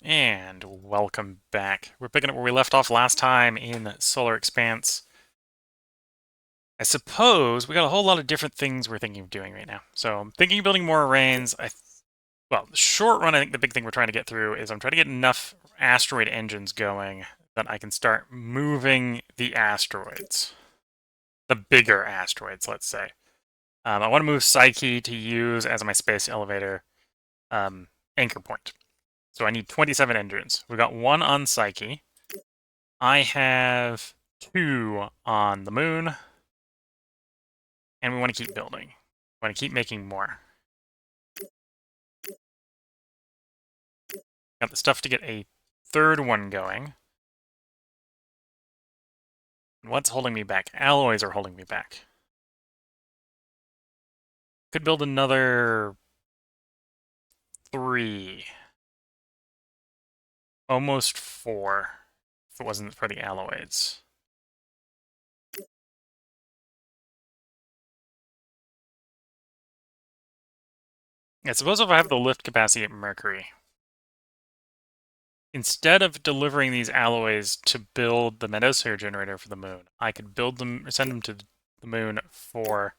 And welcome back. We're picking up where we left off last time in Solar Expanse. I suppose we got a whole lot of different things we're thinking of doing right now. So I'm thinking of building more arrays. Well, the short run, I think the big thing we're trying to get through is I'm trying to get enough asteroid engines going that I can start moving the asteroids. The bigger asteroids, let's say. I want to move Psyche to use as my space elevator anchor point. So I need 27 engines. We got one on Psyche. I have two on the moon, and we want to keep building. We want to keep making more. Got the stuff to get a third one going. What's holding me back? Alloys are holding me back. Could build another 3. Almost 4, if it wasn't for the alloys. I suppose if I have the lift capacity at Mercury, instead of delivering these alloys to build the mesosphere generator for the moon, I could build them, send them to the moon for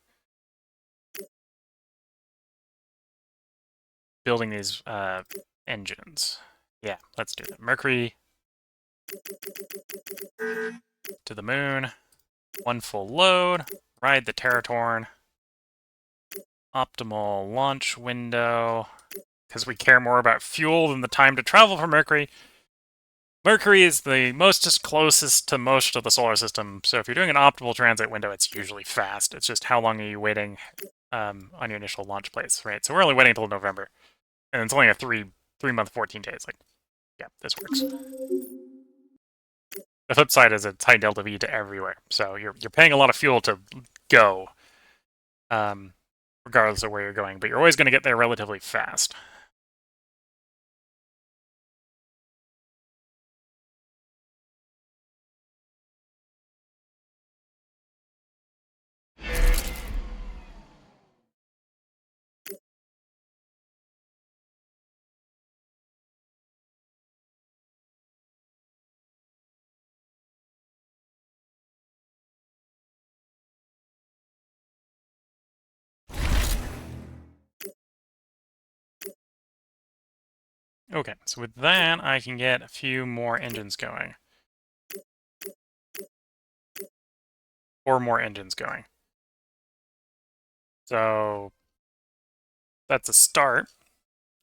building these engines. Yeah, let's do that. Mercury to the moon, 1 full load, ride the Terratorn, optimal launch window, because we care more about fuel than the time to travel from Mercury. Mercury is the closest to most of the solar system, so if you're doing an optimal transit window, it's usually fast. It's just how long are you waiting on your initial launch place, right? So we're only waiting until November, and it's only a three-month, 14 days. Like, yeah, this works. The flip side is it's high delta V to everywhere, so you're paying a lot of fuel to go, um, regardless of where you're going, but you're always going to get there relatively fast. Okay, so with that, I can get a few more engines going. 4 more engines going. So that's a start.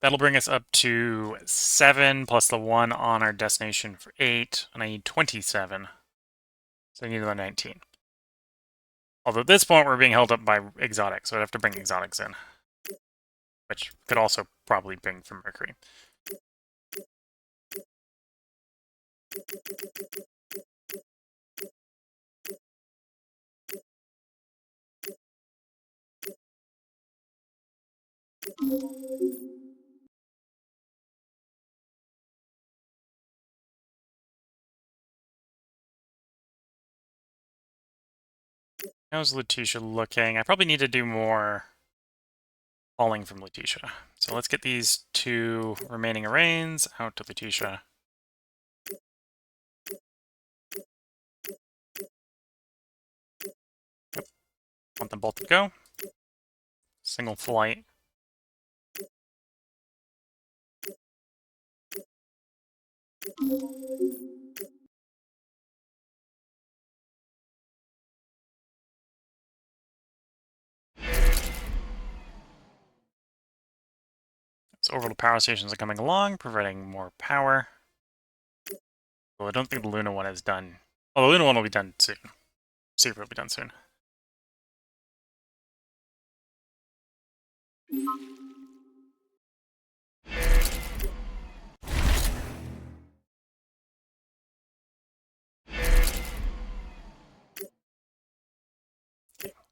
That'll bring us up to 7 plus the 1 on our destination for 8, and I need 27. So I need another 19. Although at this point we're being held up by exotics, so I'd have to bring exotics in, which could also probably bring from Mercury. How's Letitia looking? I probably need to do more hauling from Letitia. So let's get these 2 remaining arrays out to Letitia. Yep. Want them both to go. Single flight. So orbital power stations are coming along, providing more power. Well, I don't think the Luna one is done. Well, the Luna one will be done soon. Secret will be done soon. Okay.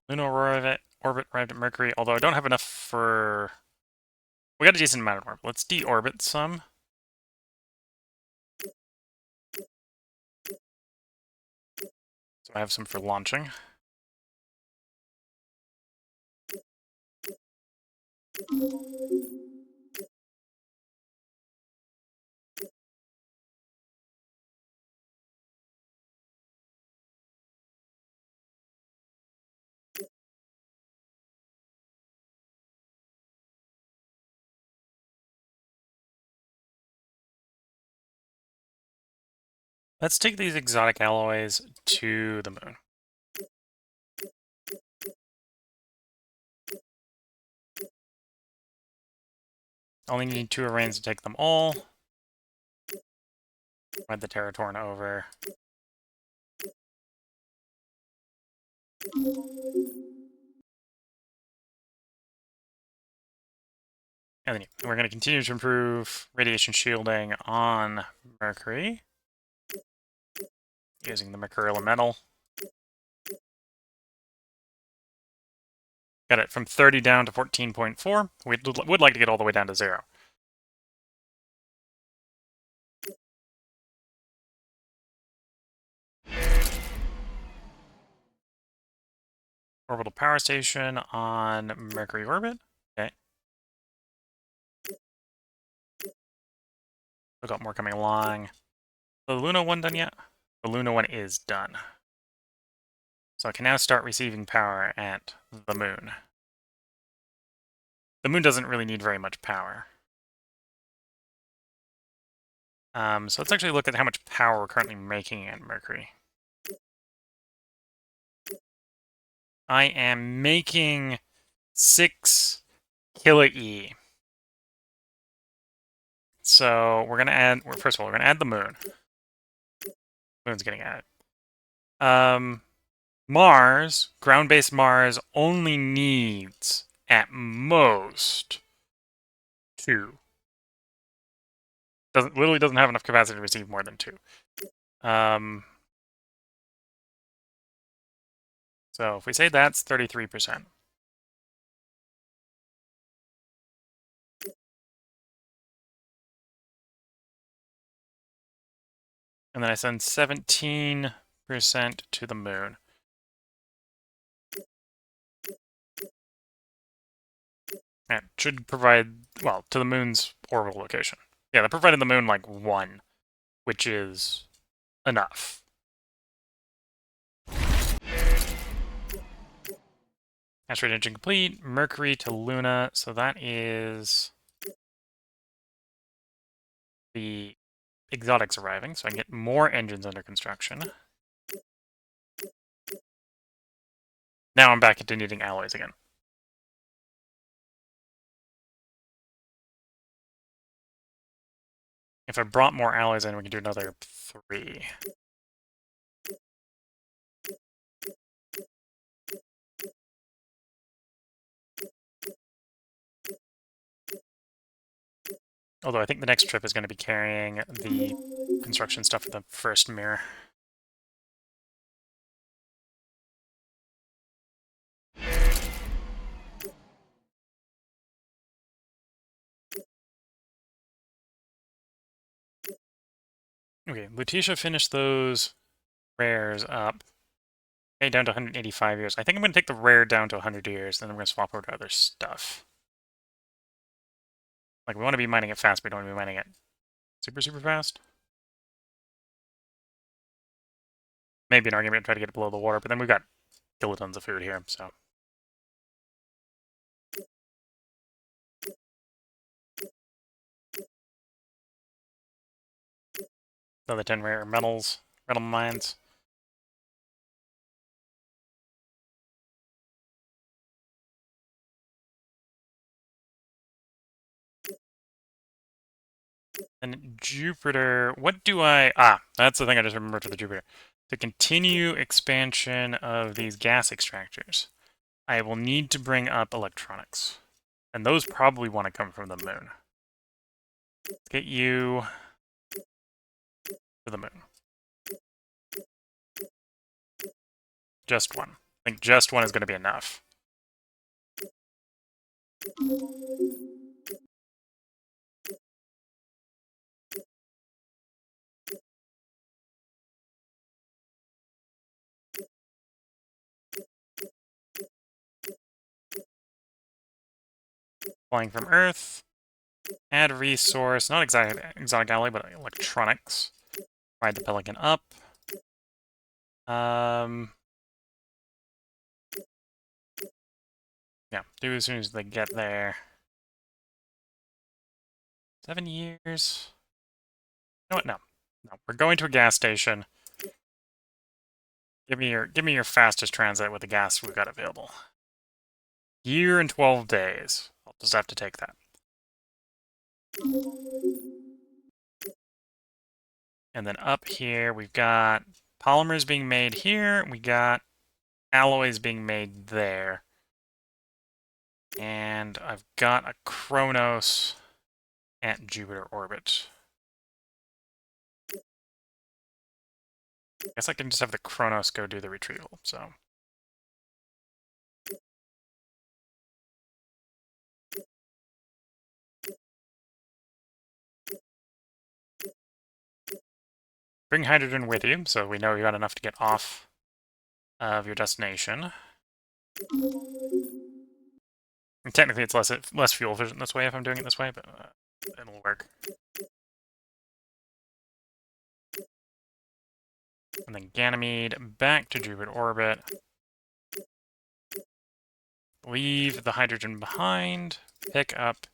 Luna orbit arrived at Mercury, although I don't have enough for... We got a decent amount of orbit. Let's deorbit some. So I have some for launching. Let's take these exotic alloys to the moon. Only need 2 arrays to take them all. Ride the Terratorn over. And then we're going to continue to improve radiation shielding on Mercury using the Mercurial metal. Got it from 30 down to 14.4. We would like to get all the way down to 0. Orbital power station on Mercury orbit. Okay. We've got more coming along. The Luna one done yet? The Luna one is done. So I can now start receiving power at the moon. The moon doesn't really need very much power. So let's actually look at how much power we're currently making at Mercury. I am making 6 kilo-E. So we're going to add, first of all, we're going to add the moon. Moon's getting added. Mars, ground-based Mars, only needs, at most, 2. Literally doesn't have enough capacity to receive more than 2. So if we say that's 33%. And then I send 17% to the moon. That should provide, well, to the moon's orbital location. Yeah, that provided the moon like 1, which is enough. Asteroid engine complete. Mercury to Luna. So that is the exotics arriving. So I can get more engines under construction. Now I'm back into needing alloys again. If I brought more alloys in, we can do another 3. Although I think the next trip is going to be carrying the construction stuff for the first mirror. Okay, Lutetia finished those rares up. Okay, down to 185 years. I think I'm going to take the rare down to 100 years, then I'm going to swap over to other stuff. Like, we want to be mining it fast, but we don't want to be mining it super, super fast. Maybe an argument to try to get it below the water, but then we've got kilotons of food here, so. Another 10 rare metals, metal mines. And Jupiter, what do I... Ah, that's the thing I just remembered for the Jupiter. To continue expansion of these gas extractors, I will need to bring up electronics. And those probably want to come from the moon. Let's get you to the moon. Just one. I think just one is going to be enough. Flying from Earth. Add resource. Not exotic alloy, but electronics. Ride the Pelican up. Yeah, do as soon as they get there. 7 years. You know what? No. No, we're going to a gas station. Give me your fastest transit with the gas we've got available. Year and 12 days. I'll just have to take that. And then up here, we've got polymers being made here. We got alloys being made there. And I've got a Kronos at Jupiter orbit. I guess I can just have the Kronos go do the retrieval, so. Bring hydrogen with you, so we know you got enough to get off of your destination. And technically, it's less fuel efficient this way if I'm doing it this way, but it'll work. And then Ganymede back to Jupiter orbit. Leave the hydrogen behind. Pick up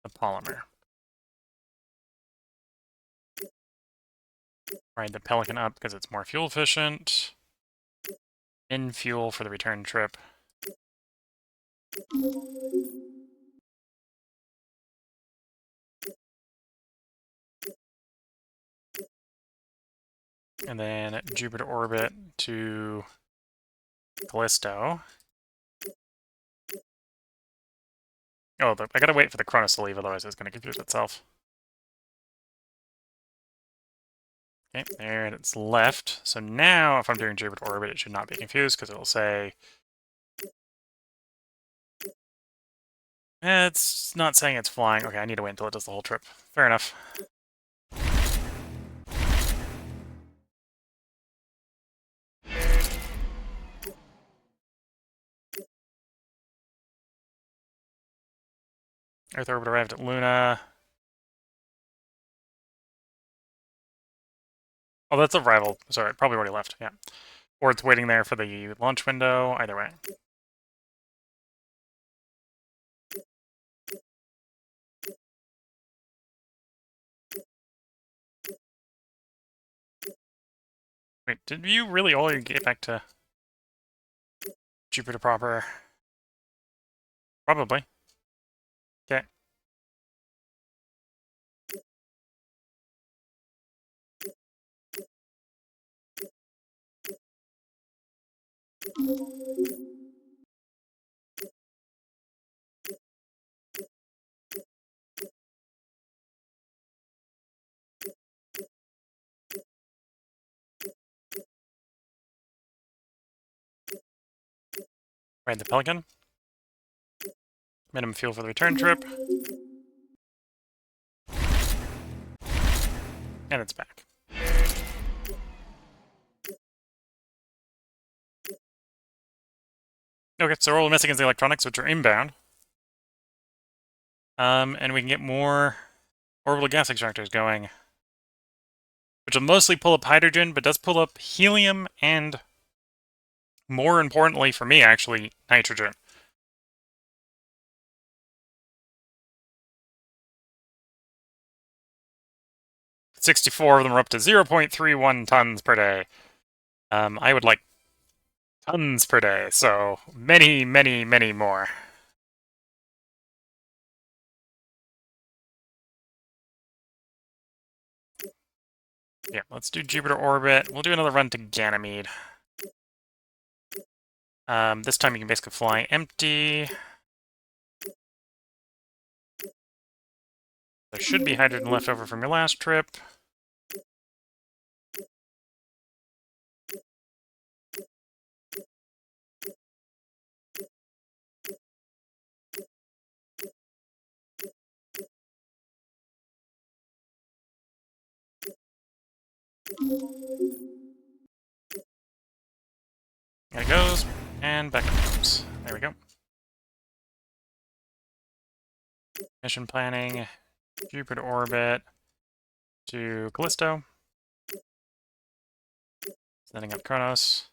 the polymer. Ride the Pelican up because it's more fuel efficient. In fuel for the return trip. And then Jupiter orbit to Callisto. Oh, I gotta wait for the Cronus to leave, otherwise it's gonna confuse itself. Okay, there it's left. So now, if I'm doing Jupiter orbit, it should not be confused, because it'll say... it's not saying it's flying. Okay, I need to wait until it does the whole trip. Fair enough. Earth orbit arrived at Luna. Oh, that's arrival. Sorry, probably already left, yeah. Or it's waiting there for the launch window, either way. Wait, did you really all get back to Jupiter proper? Probably. Okay. Ride the Pelican. Minimum fuel for the return trip. And it's back. Okay, so all we're missing is the electronics, which are inbound. And we can get more orbital gas extractors going, which will mostly pull up hydrogen, but does pull up helium and, more importantly for me, actually, nitrogen. $64 of them are up to 0.31 tons per day. I would like tons per day, so many, many, many more. Yeah, let's do Jupiter orbit. We'll do another run to Ganymede. This time you can basically fly empty. There should be hydrogen left over from your last trip. There it goes, and back it comes. There we go. Mission planning, Jupiter orbit to Callisto. Setting up Kronos.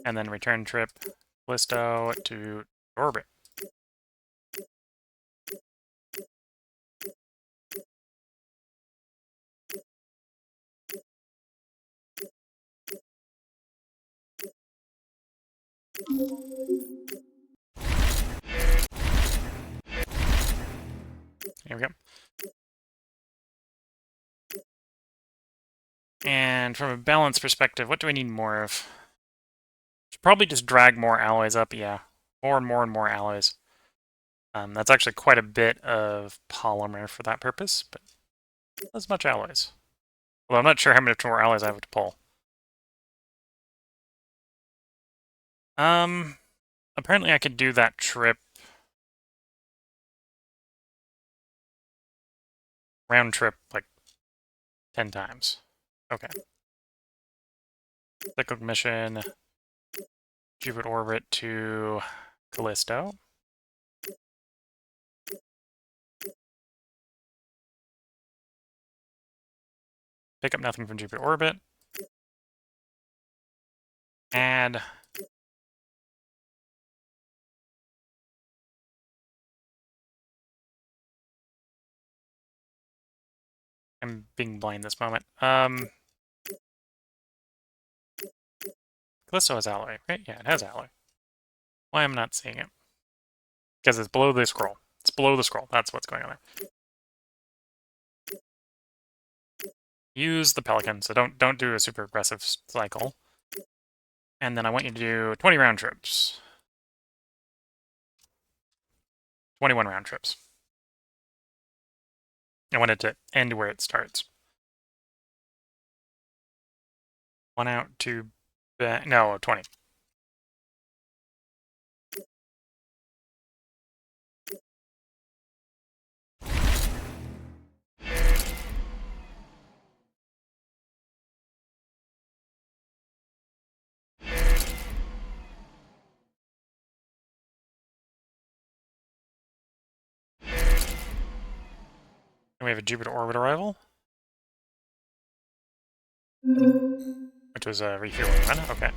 And then return trip Callisto to orbit. There we go. And from a balance perspective, what do I need more of? Should probably just drag more alloys up, yeah. More and more and more alloys. That's actually quite a bit of polymer for that purpose, but not as much alloys. Well, I'm not sure how much more alloys I have to pull. Apparently I could do that trip round trip like 10 times. Okay. Cyclic mission, Jupiter orbit to Callisto. Pick up nothing from Jupiter orbit. Add. I'm being blind this moment. Callisto has alloy, right? Yeah, it has alloy. Why am I not seeing it? Because it's below the scroll. It's below the scroll. That's what's going on there. Use the Pelican, so don't do a super aggressive cycle. And then I want you to do 20 round trips. 21 round trips. I want it to end where it starts. One out, two back. No, 20. And we have a Jupiter orbit arrival, which was a refueling run. Okay.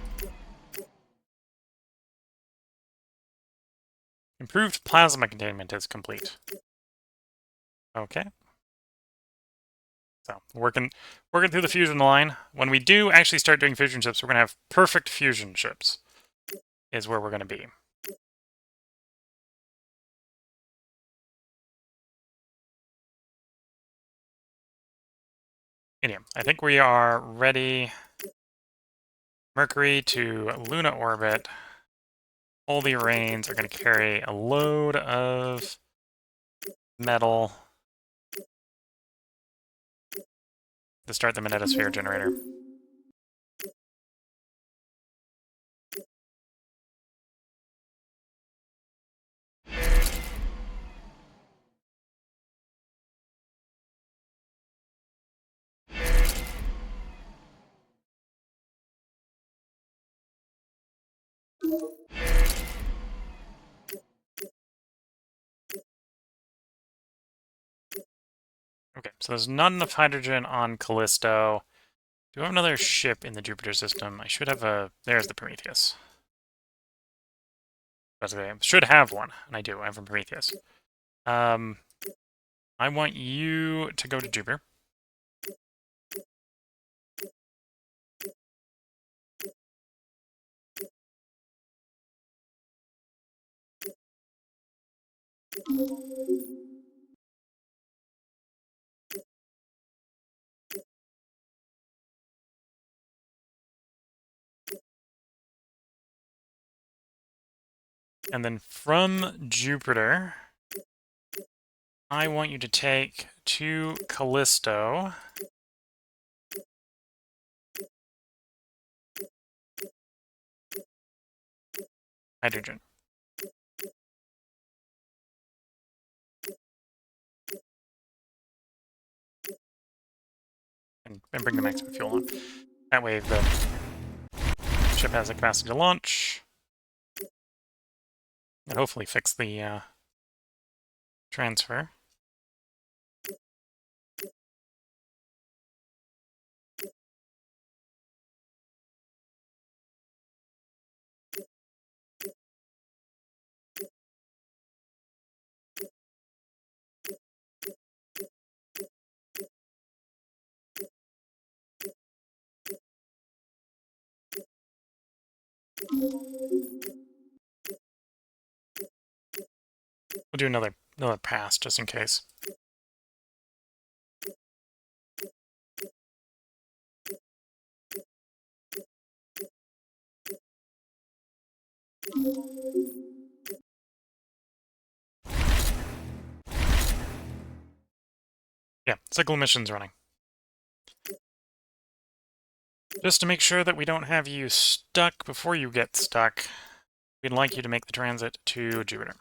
Improved plasma containment is complete. Okay. So working through the fusion line. When we do actually start doing fusion ships, we're gonna have perfect fusion ships. Is where we're gonna be. Anyway, I think we are ready. Mercury to Luna orbit. All the Arraigns are going to carry a load of metal to start the magnetosphere generator. Okay, so there's not enough hydrogen on Callisto. Do I have another ship in the Jupiter system? I should have a... There's the Prometheus. That's okay. I should have one, and I do. I have a Prometheus. I want you to go to Jupiter. And then from Jupiter, I want you to take to Callisto. Hydrogen. And bring the maximum fuel on. That way the ship has the capacity to launch. And hopefully fix the transfer. We'll do another pass just in case. Yeah, cycle mission's running. Just to make sure that we don't have you stuck before you get stuck, we'd like you to make the transit to Jupiter.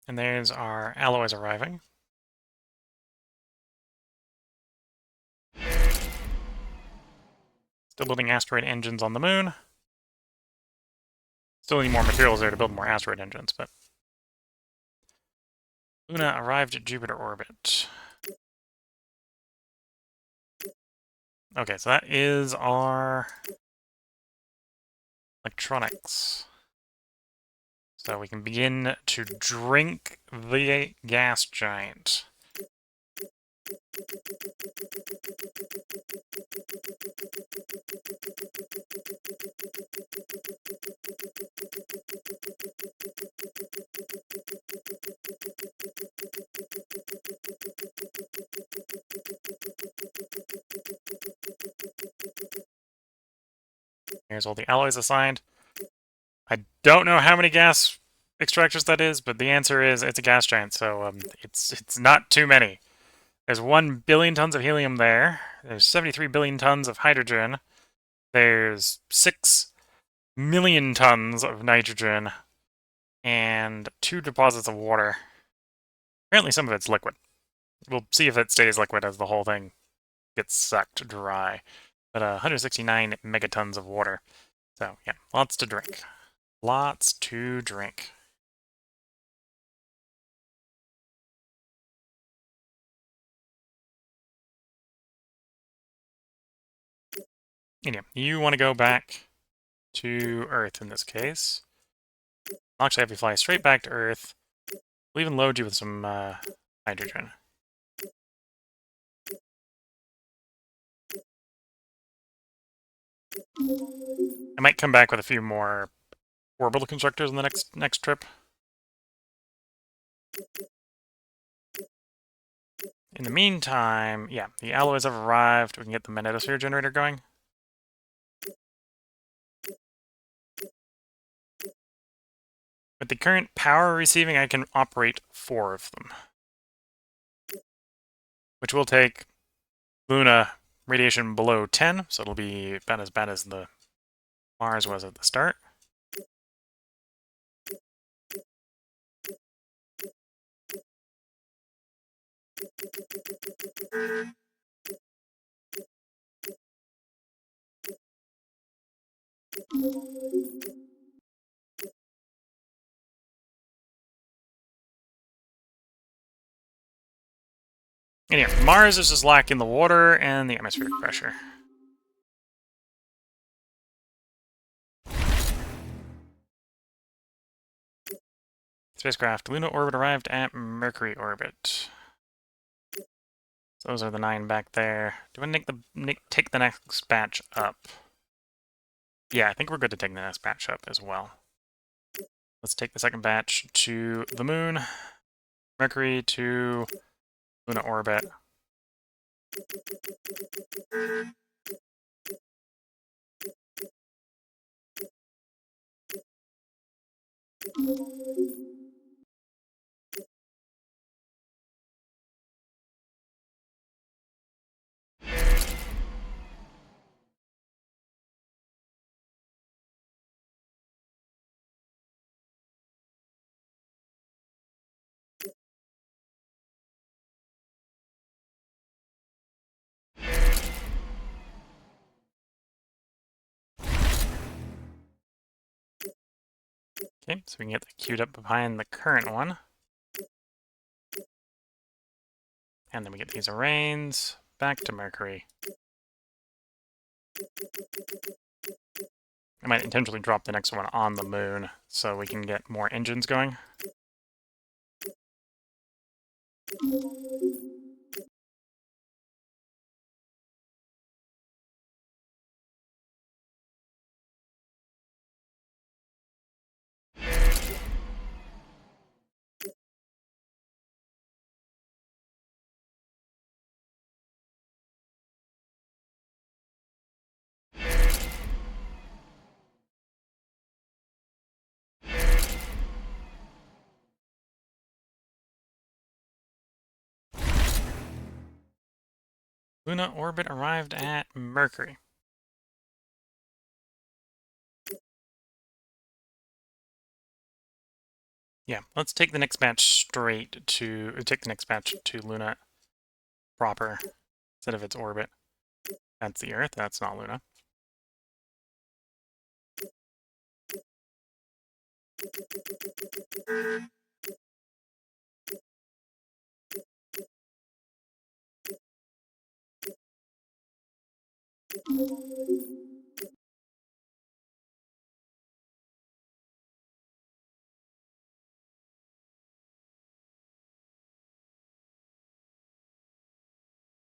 And there's our alloys arriving. Still building asteroid engines on the moon. Still need more materials there to build more asteroid engines, but... Luna arrived at Jupiter orbit. Okay, so that is our electronics. So we can begin to drink the gas giant. Here's all the alloys assigned. I don't know how many gas extractors that is, but the answer is it's a gas giant, so it's not too many. There's 1 billion tons of helium there. There's 73 billion tons of hydrogen. There's 6 million tons of nitrogen. And 2 deposits of water. Apparently some of it's liquid. We'll see if it stays liquid as the whole thing gets sucked dry. But 169 megatons of water. So, yeah, lots to drink. Lots to drink. And yeah, you want to go back to Earth in this case. I'll actually have you fly straight back to Earth. We'll even load you with some hydrogen. I might come back with a few more orbital constructors in the next trip. In the meantime, yeah, the alloys have arrived. We can get the magnetosphere generator going. With the current power receiving, I can operate 4 of them. Which will take Luna radiation below 10, so it'll be about as bad as the Mars was at the start. And yeah, Mars is just lacking the water and the atmospheric pressure. Spacecraft Luna orbit arrived at Mercury orbit. So those are the 9 back there. Do I take the next batch up? Yeah, I think we're good to take the next batch up as well. Let's take the second batch to the moon. Mercury to Luna orbit. Okay, so we can get that queued up behind the current one. And then we get these arrays back to Mercury. I might intentionally drop the next one on the moon so we can get more engines going. Luna orbit arrived at Mercury. Yeah, let's take the next batch take the next batch to Luna proper instead of its orbit. That's the Earth, that's not Luna.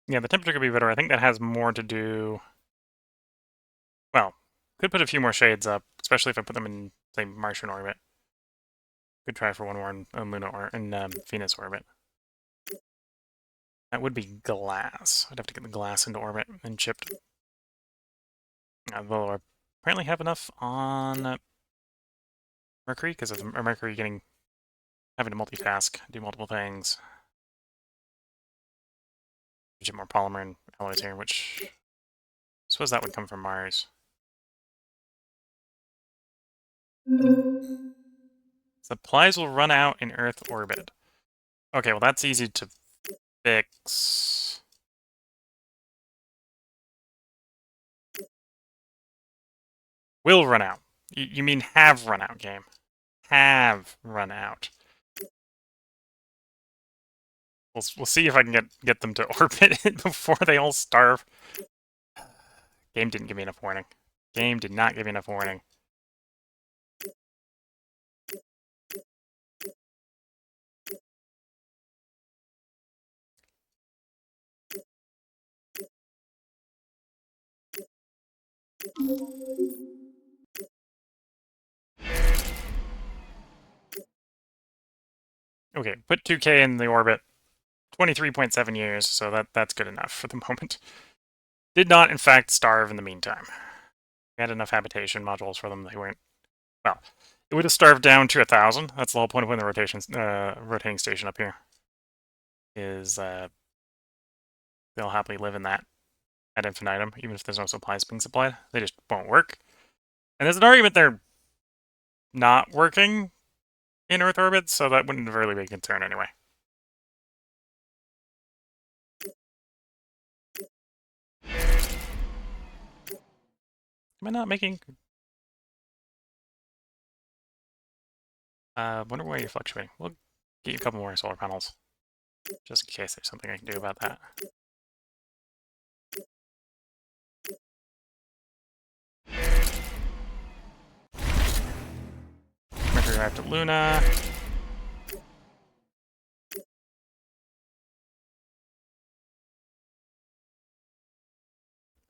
Yeah, the temperature could be better. I think that has more to do... Well, could put a few more shades up, especially if I put them in, say, Martian orbit. Could try for one more in Luna or in Venus orbit. That would be glass. I'd have to get the glass into orbit and chipped. Though I apparently have enough on Mercury because of Mercury having to multitask, do multiple things. Get more polymer and alloys here, which I suppose that would come from Mars. Supplies will run out in Earth orbit. Okay, well that's easy to fix. Will run out. You mean have run out, game. Have run out. We'll see if I can get them to orbit it before they all starve. Game didn't give me enough warning. Game did not give me enough warning. Okay, put 2K in the orbit. 23.7 years, so that's good enough for the moment. Did not, in fact, starve in the meantime. We had enough habitation modules for them. They weren't... Well, it would have starved down to 1,000. That's the whole point of putting the rotating station up here. Is they'll happily live in that ad infinitum, even if there's no supplies being supplied. They just won't work. And there's an argument they're not working in Earth orbit, so that wouldn't really be a concern anyway. Am I not making... wonder why you're fluctuating. We'll get you a couple more solar panels, just in case there's something I can do about that. Mercury arrived at Luna.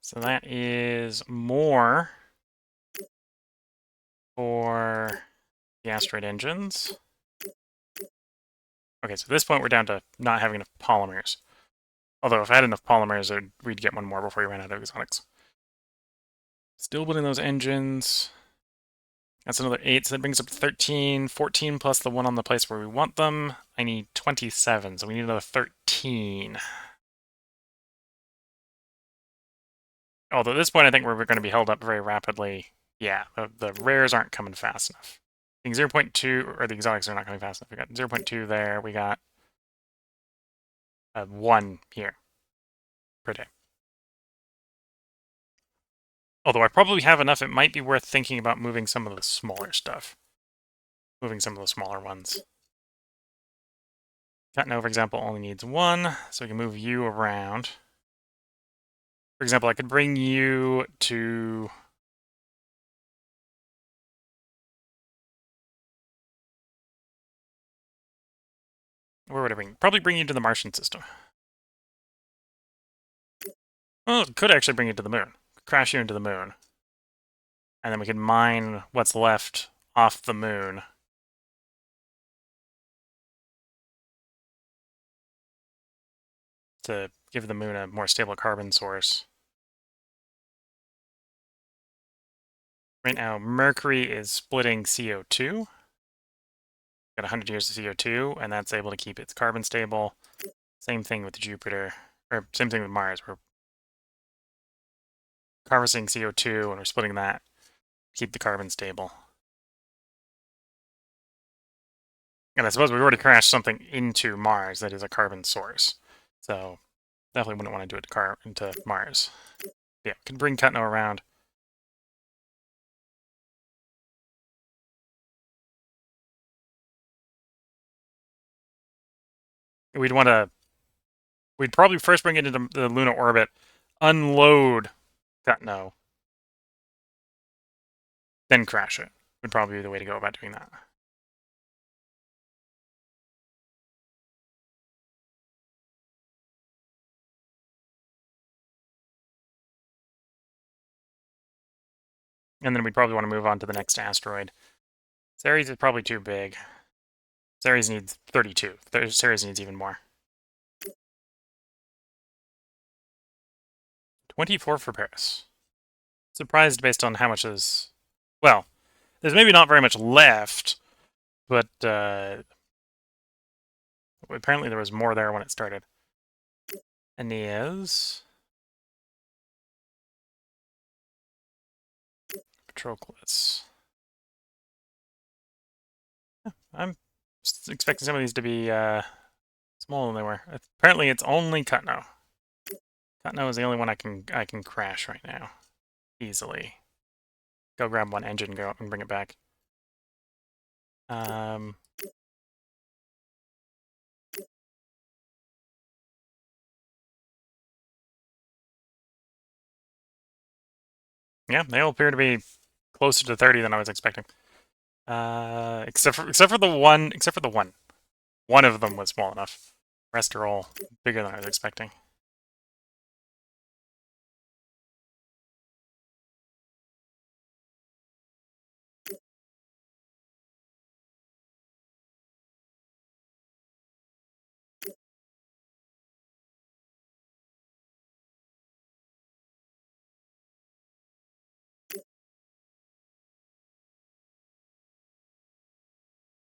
So that is more for the asteroid engines. Okay, so at this point we're down to not having enough polymers. Although if I had enough polymers, we'd get one more before we ran out of exotics. Still building those engines. That's another 8, so that brings up 13. 14 plus the one on the place where we want them. I need 27, so we need another 13. Although at this point I think we're going to be held up very rapidly. Yeah, the rares aren't coming fast enough. I think 0.2, or the exotics are not coming fast enough. We got 0.2 there, we got 1 here per day. Although I probably have enough, it might be worth thinking about moving some of the smaller stuff. Moving some of the smaller ones. Cutno, for example, only needs one, so we can move you around. For example, I could bring you to... Where would I bring? Probably bring you to the Martian system. Oh, it could actually bring you to the moon. Crash you into the moon. And then we can mine what's left off the moon. To give the moon a more stable carbon source. Right now, Mercury is splitting CO2. Got 100 years of CO2, and that's able to keep its carbon stable. Same thing with Jupiter, or same thing with Mars. We're harvesting CO2 and we're splitting that to keep the carbon stable. And I suppose we've already crashed something into Mars that is a carbon source. So definitely wouldn't want to do it into Mars. Yeah, can bring Cutno around. We'd probably first bring it into the lunar orbit, unload Cutno, then crash it. Would probably be the way to go about doing that. And then we'd probably want to move on to the next asteroid. Ceres is probably too big. Ceres needs 32. Ceres needs even more. 24 for Paris. Surprised based on how much is... Well, there's maybe not very much left, but apparently there was more there when it started. Aeneas. Patroclus. I'm expecting some of these to be smaller than they were. Apparently it's only Cutno. Cutno is the only one I can crash right now. Easily. Go grab one engine, go and bring it back. Yeah, they all appear to be closer to 30 than I was expecting. Except for the one. One of them was small enough. The rest are all bigger than I was expecting.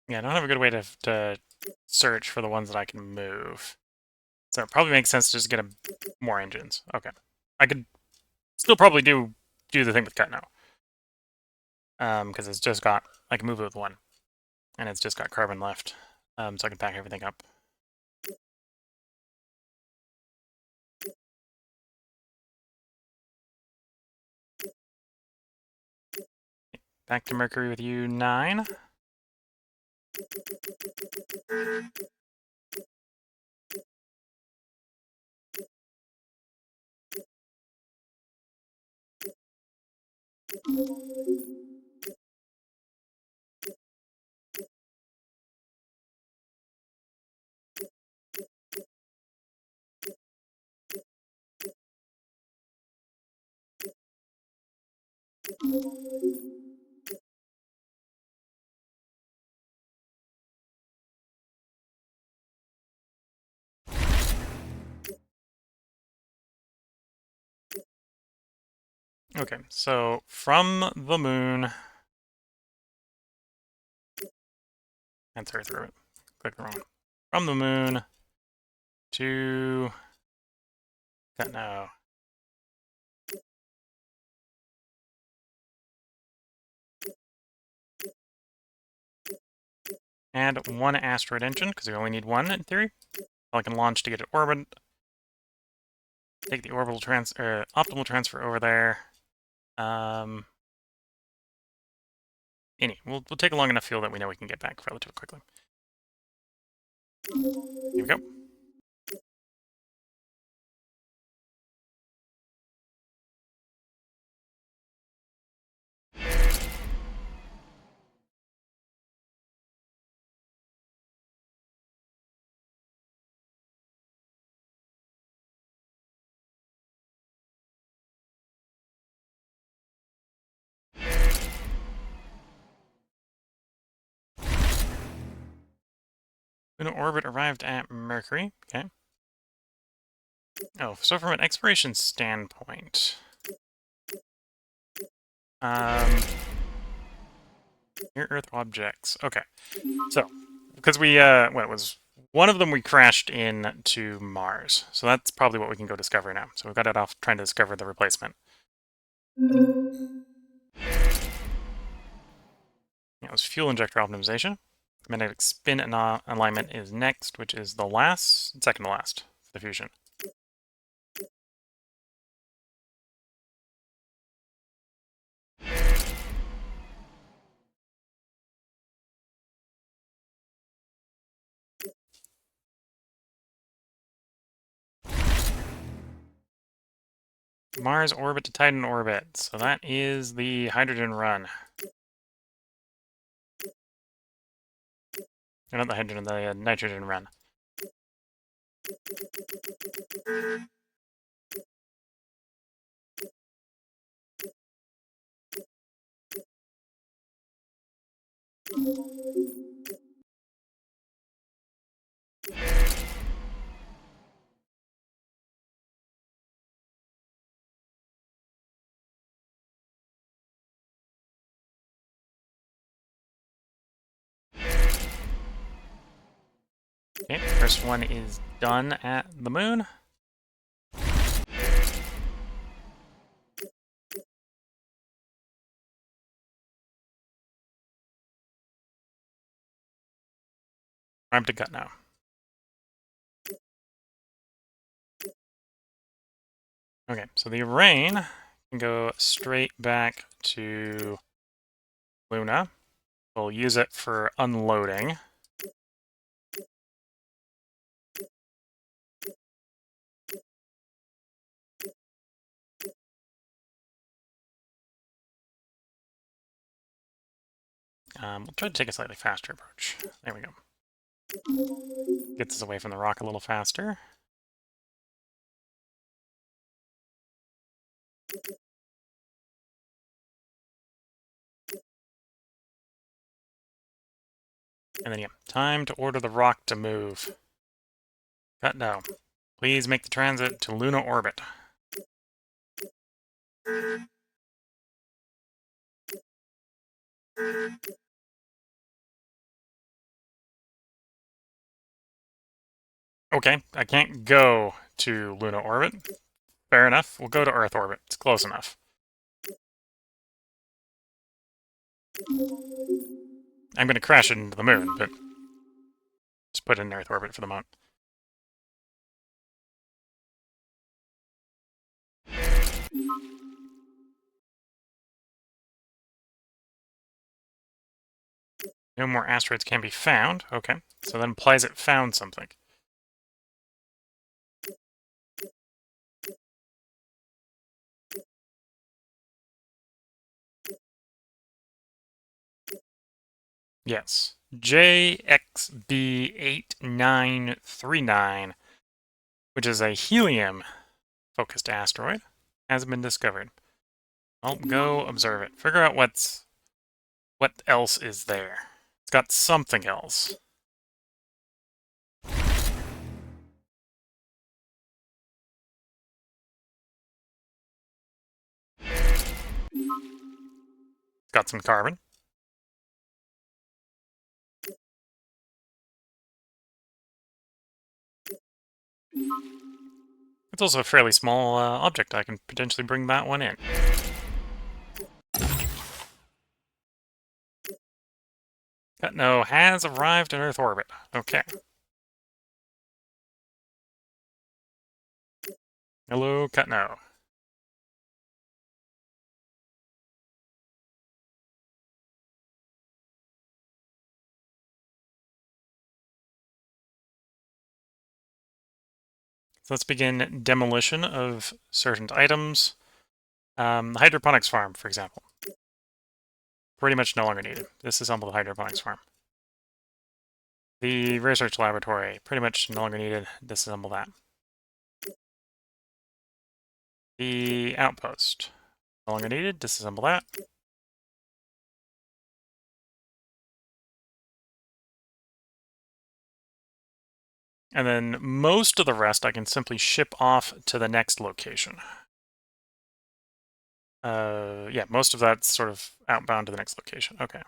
Yeah, I don't have a good way to search for the ones that I can move. So it probably makes sense to just get more engines. Okay. I could still probably do the thing with cut now. Because it's just got... I can move it with one. And it's just got carbon left. So I can pack everything up. Back to Mercury with you, 9. Okay, so from the moon... That's Earth orbit. Click the wrong one. From the moon to... No. Add one asteroid engine, because we only need one in theory. I can launch to get it orbit. Take the optimal transfer over there. We'll take a long enough fuel that we know we can get back relatively quickly. Here we go. Lunar orbit arrived at Mercury. Okay. Oh, so from an exploration standpoint, near Earth objects. Okay. So, because we, what was one of them we crashed into Mars. So that's probably what we can go discover now. So we've got it off trying to discover the replacement. It was fuel injector optimization. Magnetic spin alignment is next, which is the second to last, the fusion. Mars orbit to Titan orbit. So that is the hydrogen run. Or not the hydrogen, the nitrogen run. Okay, first one is done at the moon. I'm to gut now. Okay, so the rain can go straight back to Luna. We'll use it for unloading. We'll try to take a slightly faster approach. There we go. Gets us away from the rock a little faster. And then, yeah, time to order the rock to move. Cut now. Please make the transit to Luna orbit. Okay, I can't go to Luna orbit. Fair enough. We'll go to Earth orbit. It's close enough. I'm going to crash it into the moon, but just put it in Earth orbit for the moment. No more asteroids can be found. Okay, so that implies it found something. Yes. JXB8939, which is a helium-focused asteroid, has been discovered. I'll go observe it. Figure out what else is there. It's got something else. It's got some carbon. It's also a fairly small object. I can potentially bring that one in. Cutno has arrived in Earth orbit. Okay. Hello, Cutno. So let's begin demolition of certain items. The hydroponics farm, for example. Pretty much no longer needed. Disassemble the hydroponics farm. The research laboratory, pretty much no longer needed. Disassemble that. The outpost, no longer needed. Disassemble that. And then most of the rest I can simply ship off to the next location. Yeah, most of that's sort of outbound to the next location. Okay.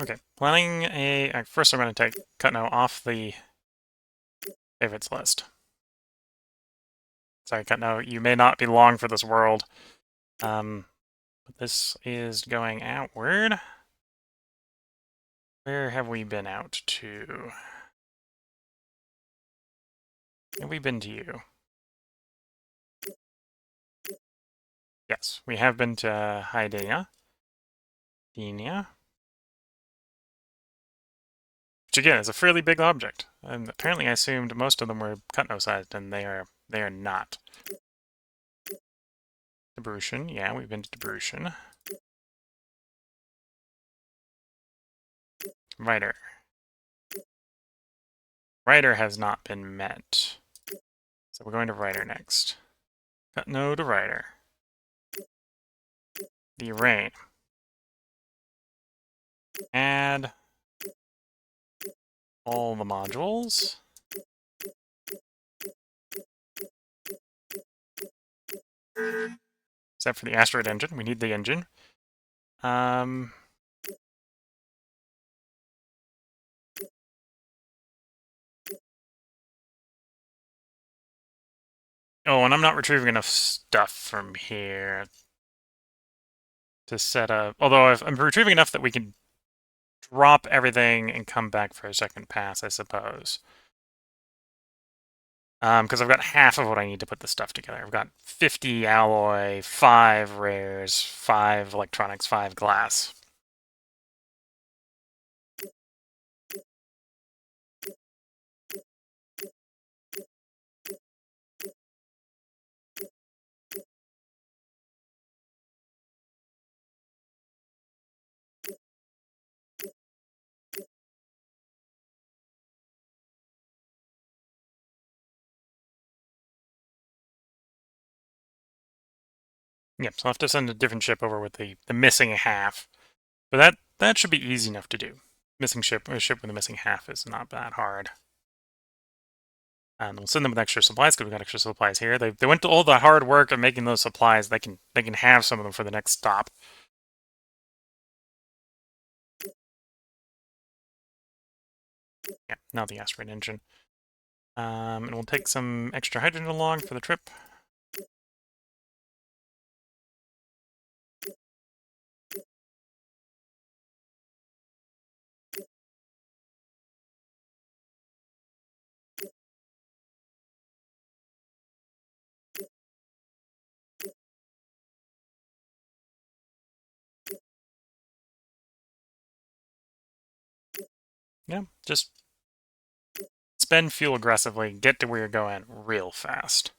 Okay, planning a... First I'm going to take Cutno off the favorites list. Sorry, Cutno, you may not belong for this world. But this is going outward. Where have we been out to? Have we been to you? Yes, we have been to Hydenia. Denia. Which again is a fairly big object. And apparently I assumed most of them were Cutno-sized, and they are not. Debrushin, yeah, we've been to Debrushin. Ryder. Ryder has not been met. So we're going to Ryder next. Cutno to Ryder. The array. Add all the modules. Except for the asteroid engine. We need the engine. Oh, and I'm not retrieving enough stuff from here to set up... Although I'm retrieving enough that we can drop everything and come back for a second pass, I suppose. Because I've got half of what I need to put the stuff together. I've got 50 alloy, 5 rares, 5 electronics, 5 glass. Yep, so I'll have to send a different ship over with the missing half. But that should be easy enough to do. Missing ship, a ship with a missing half is not that hard. And we'll send them with extra supplies because we've got extra supplies here. They went to all the hard work of making those supplies. They can have some of them for the next stop. Yeah, now the asteroid engine. And we'll take some extra hydrogen along for the trip. Yeah, just spend fuel aggressively, get to where you're going real fast.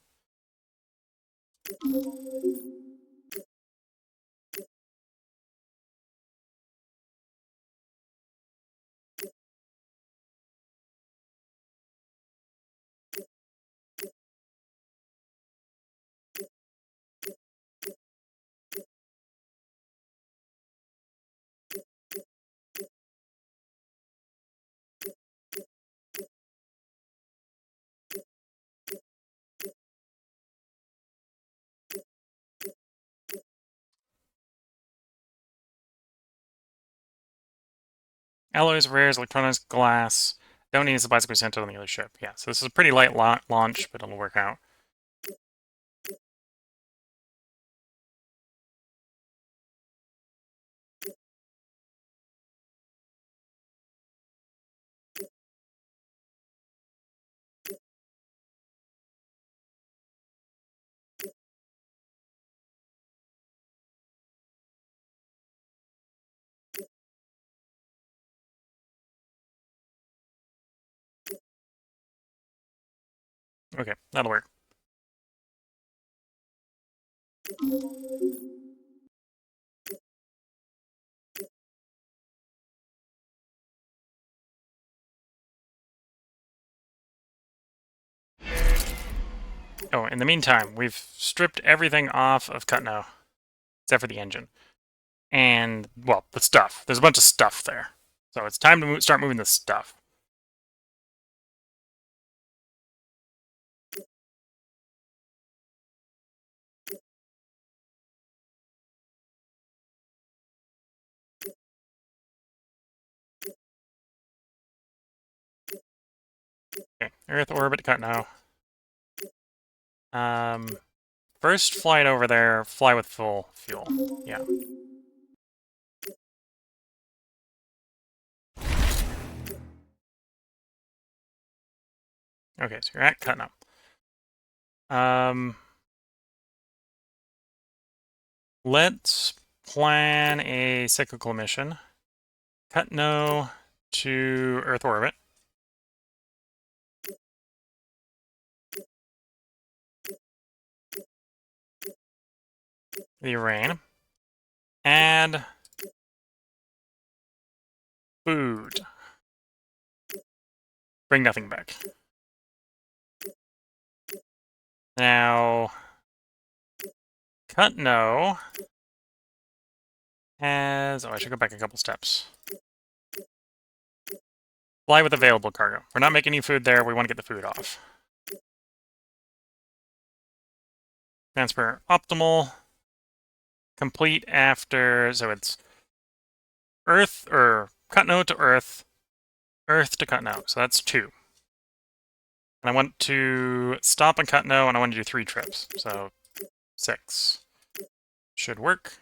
Alloys, rares, electronics, glass. Don't need supplies to be sent on the other ship. Yeah, so this is a pretty light launch, but it'll work out. Okay, that'll work. Oh, in the meantime, we've stripped everything off of Cutno, except for the engine. And, well, the stuff. There's a bunch of stuff there. So it's time to start moving the stuff. Okay, Earth orbit Cutno. First flight over there, fly with full fuel. Yeah. Okay, so you're at Cutno. Let's plan a cyclical mission. Cutno to Earth orbit. The rain. Add food. Bring nothing back. Now, Cutno has... Oh, I should go back a couple steps. Fly with available cargo. We're not making any food there. We want to get the food off. Transfer optimal. Complete after... So it's Earth, or Cutno to Earth. Earth to Cutno. So that's 2. And I want to stop and Cutno, and I want to do 3 trips. So 6. Should work.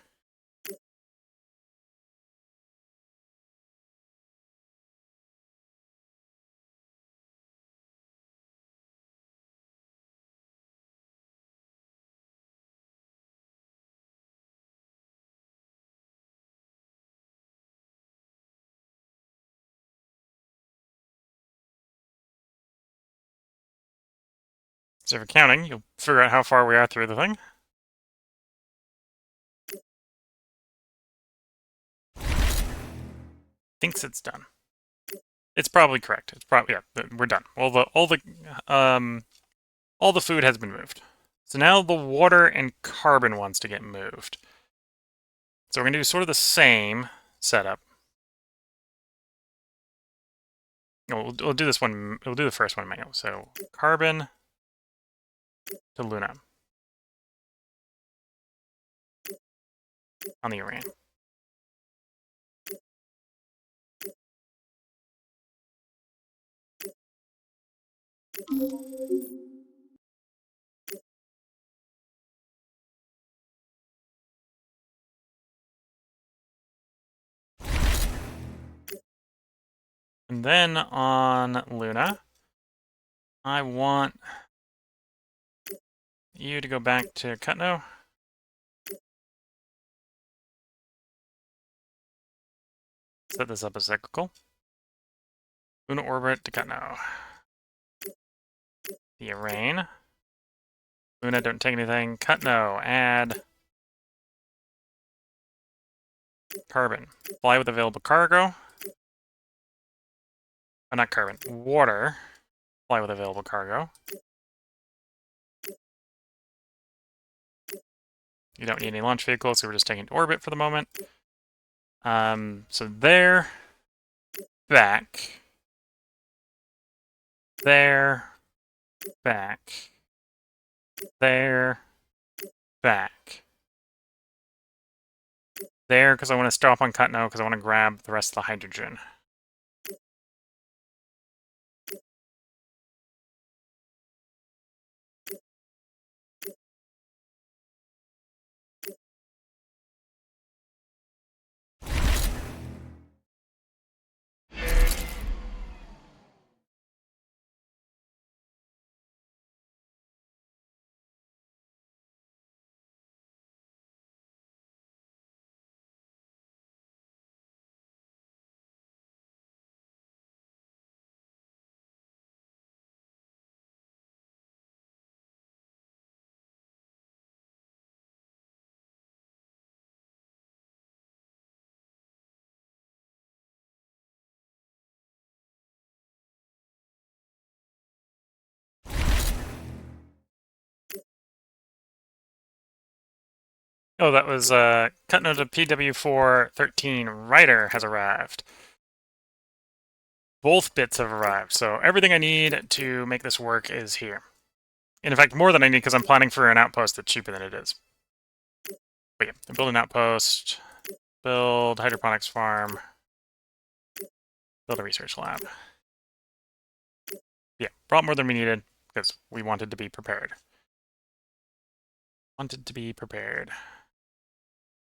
So if you're counting, you'll figure out how far we are through the thing. Thinks it's done. It's probably correct. It's probably, yeah, we're done. All the food has been moved. So now the water and carbon wants to get moved. So we're gonna do sort of the same setup. No, we'll do this one. We'll do the first one manual. So carbon to Luna on the Uran. And then on Luna, I want you to go back to Cutno. Set this up as cyclical. Luna orbit to Cutno. The Arraign. Luna, don't take anything. Cutno, add carbon. Fly with available cargo. Oh, not carbon. Water. Fly with available cargo. You don't need any launch vehicles, so we're just taking to orbit for the moment. So there, back, there, back, there, back, there, because I want to stop on Cutno, because I want to grab the rest of the hydrogen. Oh, that was cut note of PW413 writer has arrived. Both bits have arrived, so everything I need to make this work is here. In fact, more than I need because I'm planning for an outpost that's cheaper than it is. But yeah, build an outpost, build hydroponics farm, build a research lab. Yeah, brought more than we needed because we wanted to be prepared. Wanted to be prepared.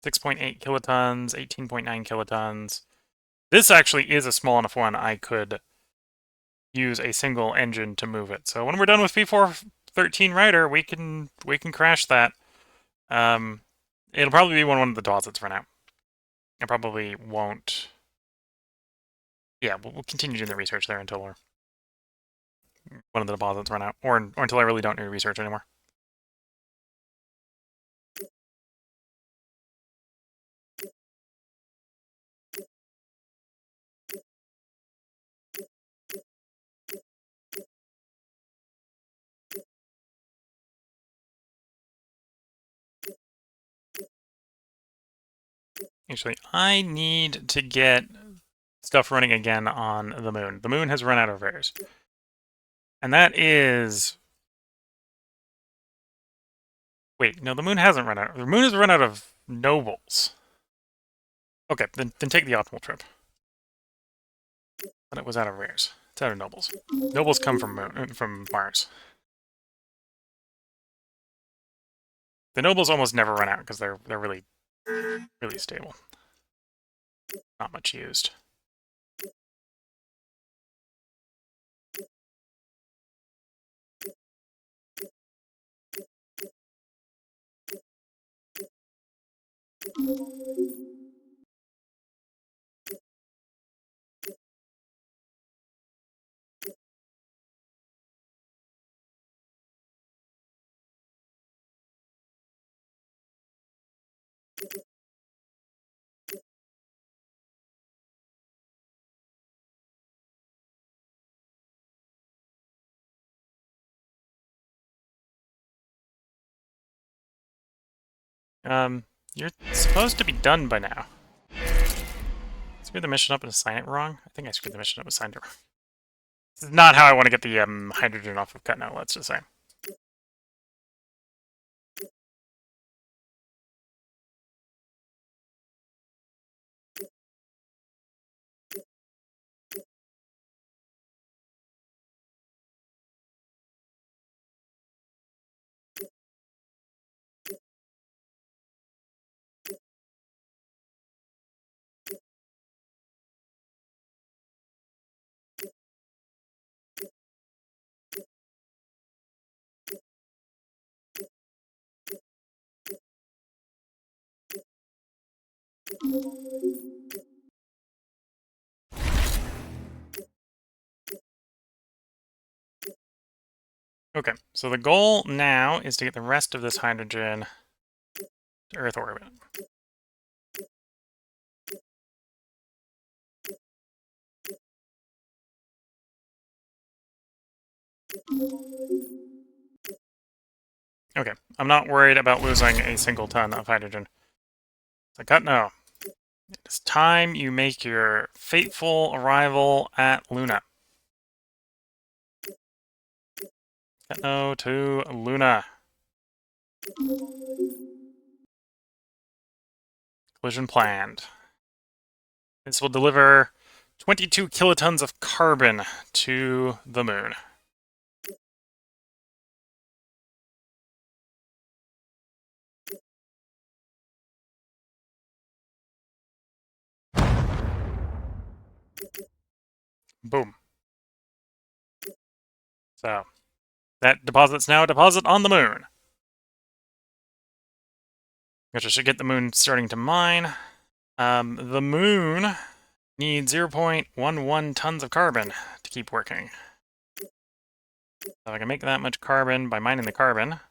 6.8 kilotons, 18.9 kilotons. This actually is a small enough one I could use a single engine to move it. So when we're done with P413 Rider, we can crash that. It'll probably be when one of the deposits run out. I probably won't. Yeah, we'll continue doing the research there until one of the deposits run out, or until I really don't need research anymore. Actually, I need to get stuff running again on the moon. The moon has run out of rares. And that is... Wait, no, the moon hasn't run out. The moon has run out of nobles. Okay, then take the optimal trip. But it was out of rares. It's out of nobles. Nobles come from Mars. The nobles almost never run out because they're really stable. Not much used. You're supposed to be done by now. Screwed the mission up and assigned it wrong? I think I screwed the mission up and assigned it wrong. This is not how I want to get the hydrogen off of Cutno, let's just say. Okay, so the goal now is to get the rest of this hydrogen to Earth orbit. Okay, I'm not worried about losing a single ton of hydrogen. So Cutno, it's time you make your fateful arrival at Luna. Cutno to Luna. Collision planned. This will deliver 22 kilotons of carbon to the moon. Boom. So, that deposit's now a deposit on the moon. Which I should get the moon starting to mine. The moon needs 0.11 tons of carbon to keep working. So if I can make that much carbon by mining the carbon,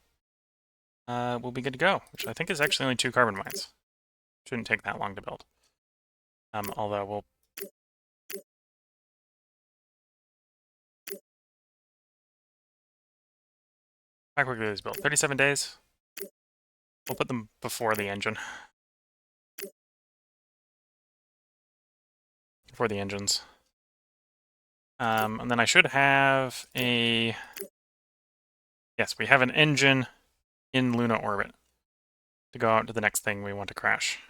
we'll be good to go, which I think is actually only 2 carbon mines. Shouldn't take that long to build. Although we'll... How quickly is this built? 37 days? We'll put them before the engine. Before the engines. And then I should have a... Yes, we have an engine in Luna orbit to go out to the next thing we want to crash.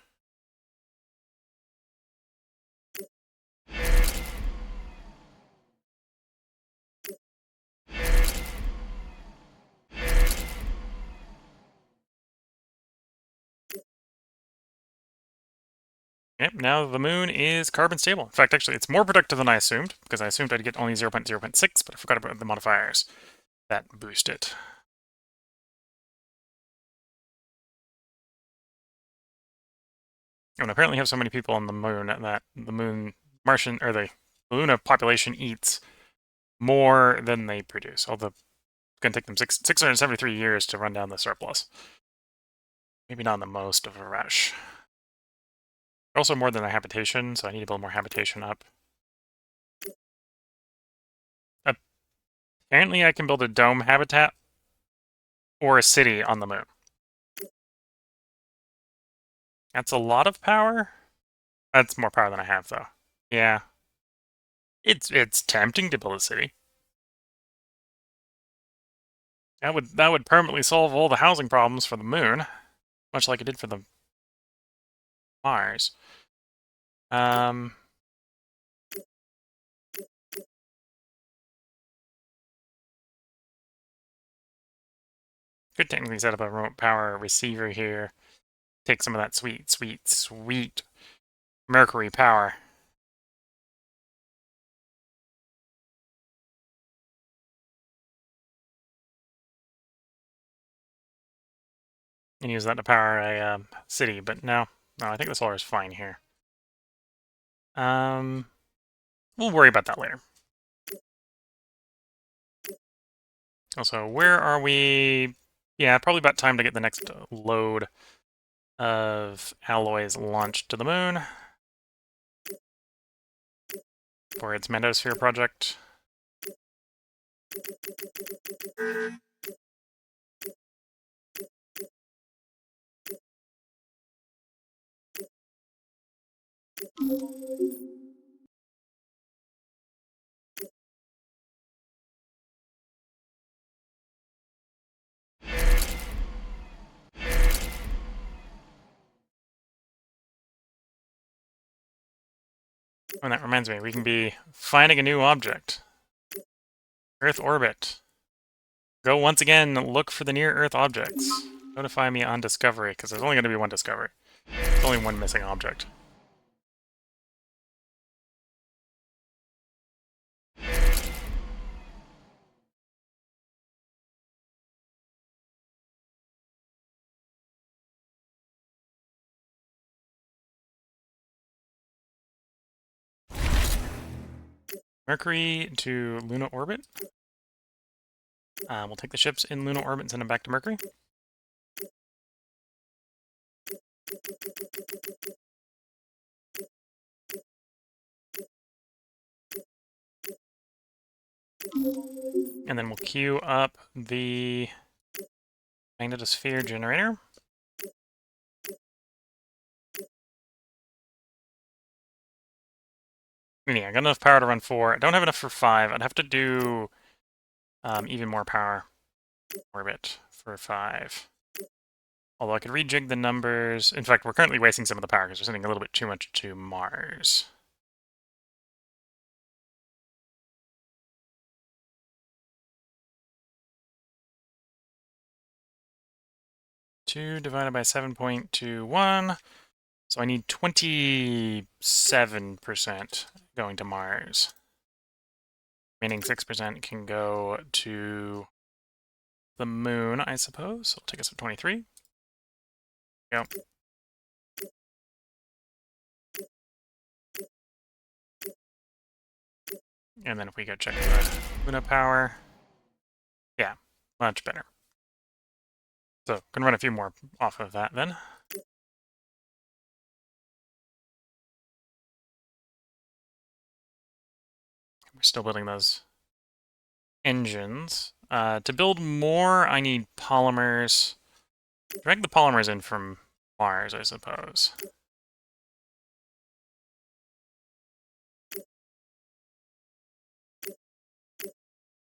Yep, now the moon is carbon stable. In fact, actually, it's more productive than I assumed, because I assumed I'd get only 0.0.6, but I forgot about the modifiers that boost it. And apparently have so many people on the moon that the moon Martian, or the Luna population eats more than they produce, although it's going to take them 673 years to run down the surplus. Maybe not in the most of a rush. Also more than a habitation, so I need to build more habitation up. Apparently I can build a dome habitat or a city on the moon. That's a lot of power. That's more power than I have, though. Yeah. It's tempting to build a city. That would permanently solve all the housing problems for the moon, much like it did for the Mars. Could technically set up a remote power receiver here. Take some of that sweet, sweet, sweet Mercury power. And use that to power a city, but no, I think the solar is fine here. We'll worry about that later. Also, where are we? Yeah, probably about time to get the next load of alloys launched to the moon for its Mandosphere project. And that reminds me, we can be finding a new object. Earth orbit. Go once again, look for the near-Earth objects. Notify me on discovery, because there's only going to be one discovery. There's only one missing object. Mercury to Luna orbit. We'll take the ships in Luna orbit and send them back to Mercury. And then we'll queue up the magnetosphere generator. Yeah, I got enough power to run 4. I don't have enough for 5. I'd have to do even more power orbit for 5. Although I could rejig the numbers. In fact, we're currently wasting some of the power because we're sending a little bit too much to Mars. Two divided by 7.21. So I need 27% going to Mars. Remaining 6% can go to the moon, I suppose. It'll take us to 23. Go. And then if we go check the Luna power, yeah, much better. So can run a few more off of that then. We're still building those engines. To build more, I need polymers. Drag the polymers in from Mars, I suppose.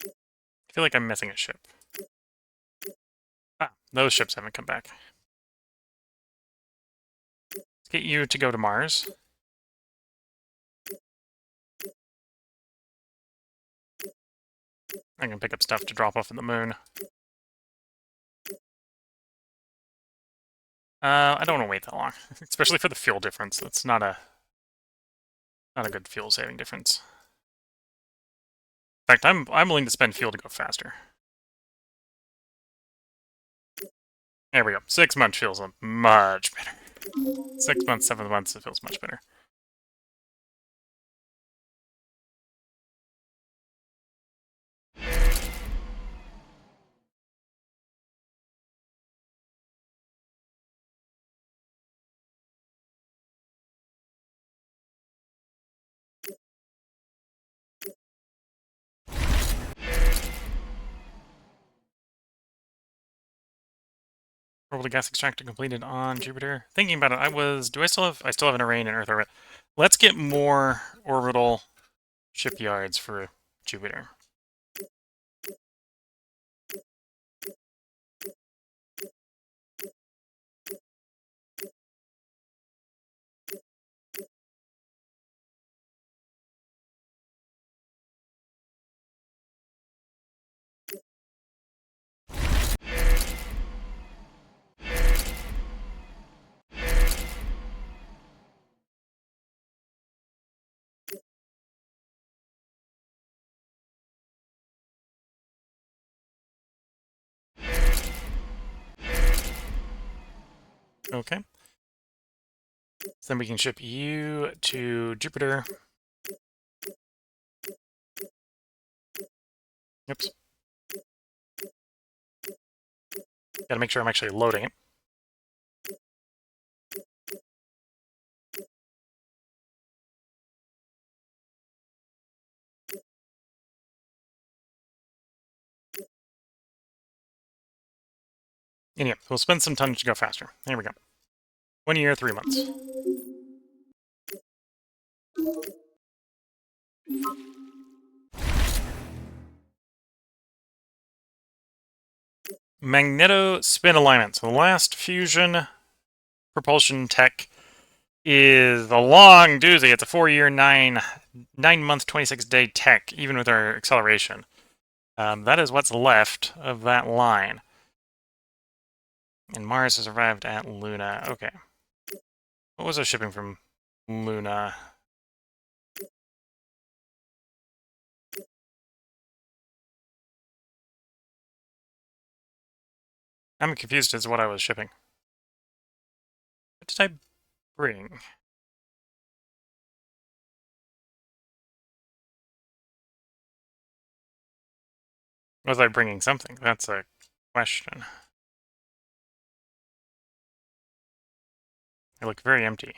I feel like I'm missing a ship. Ah, those ships haven't come back. Let's get you to go to Mars. I can pick up stuff to drop off at the moon. I don't want to wait that long, especially for the fuel difference. That's not a good fuel saving difference. In fact, I'm willing to spend fuel to go faster. There we go. 6 months feels much better. 6 months, 7 months, it feels much better. Orbital gas extractor completed on Jupiter. Thinking about it, I still have an array in Earth orbit. Let's get more orbital shipyards for Jupiter. Okay. So then we can ship you to Jupiter. Oops. Gotta make sure I'm actually loading it. And yeah, we'll spend some tonnage to go faster. There we go. 1 year, 3 months. Magneto spin alignment. So the last fusion propulsion tech is a long doozy. It's a 4-year, 9-month, 26-day tech, even with our acceleration. That is what's left of that line. And Mars has arrived at Luna. Okay. What was our shipping from Luna? I'm confused as to what I was shipping. What did I bring? Was I bringing something? That's a question. I look very empty.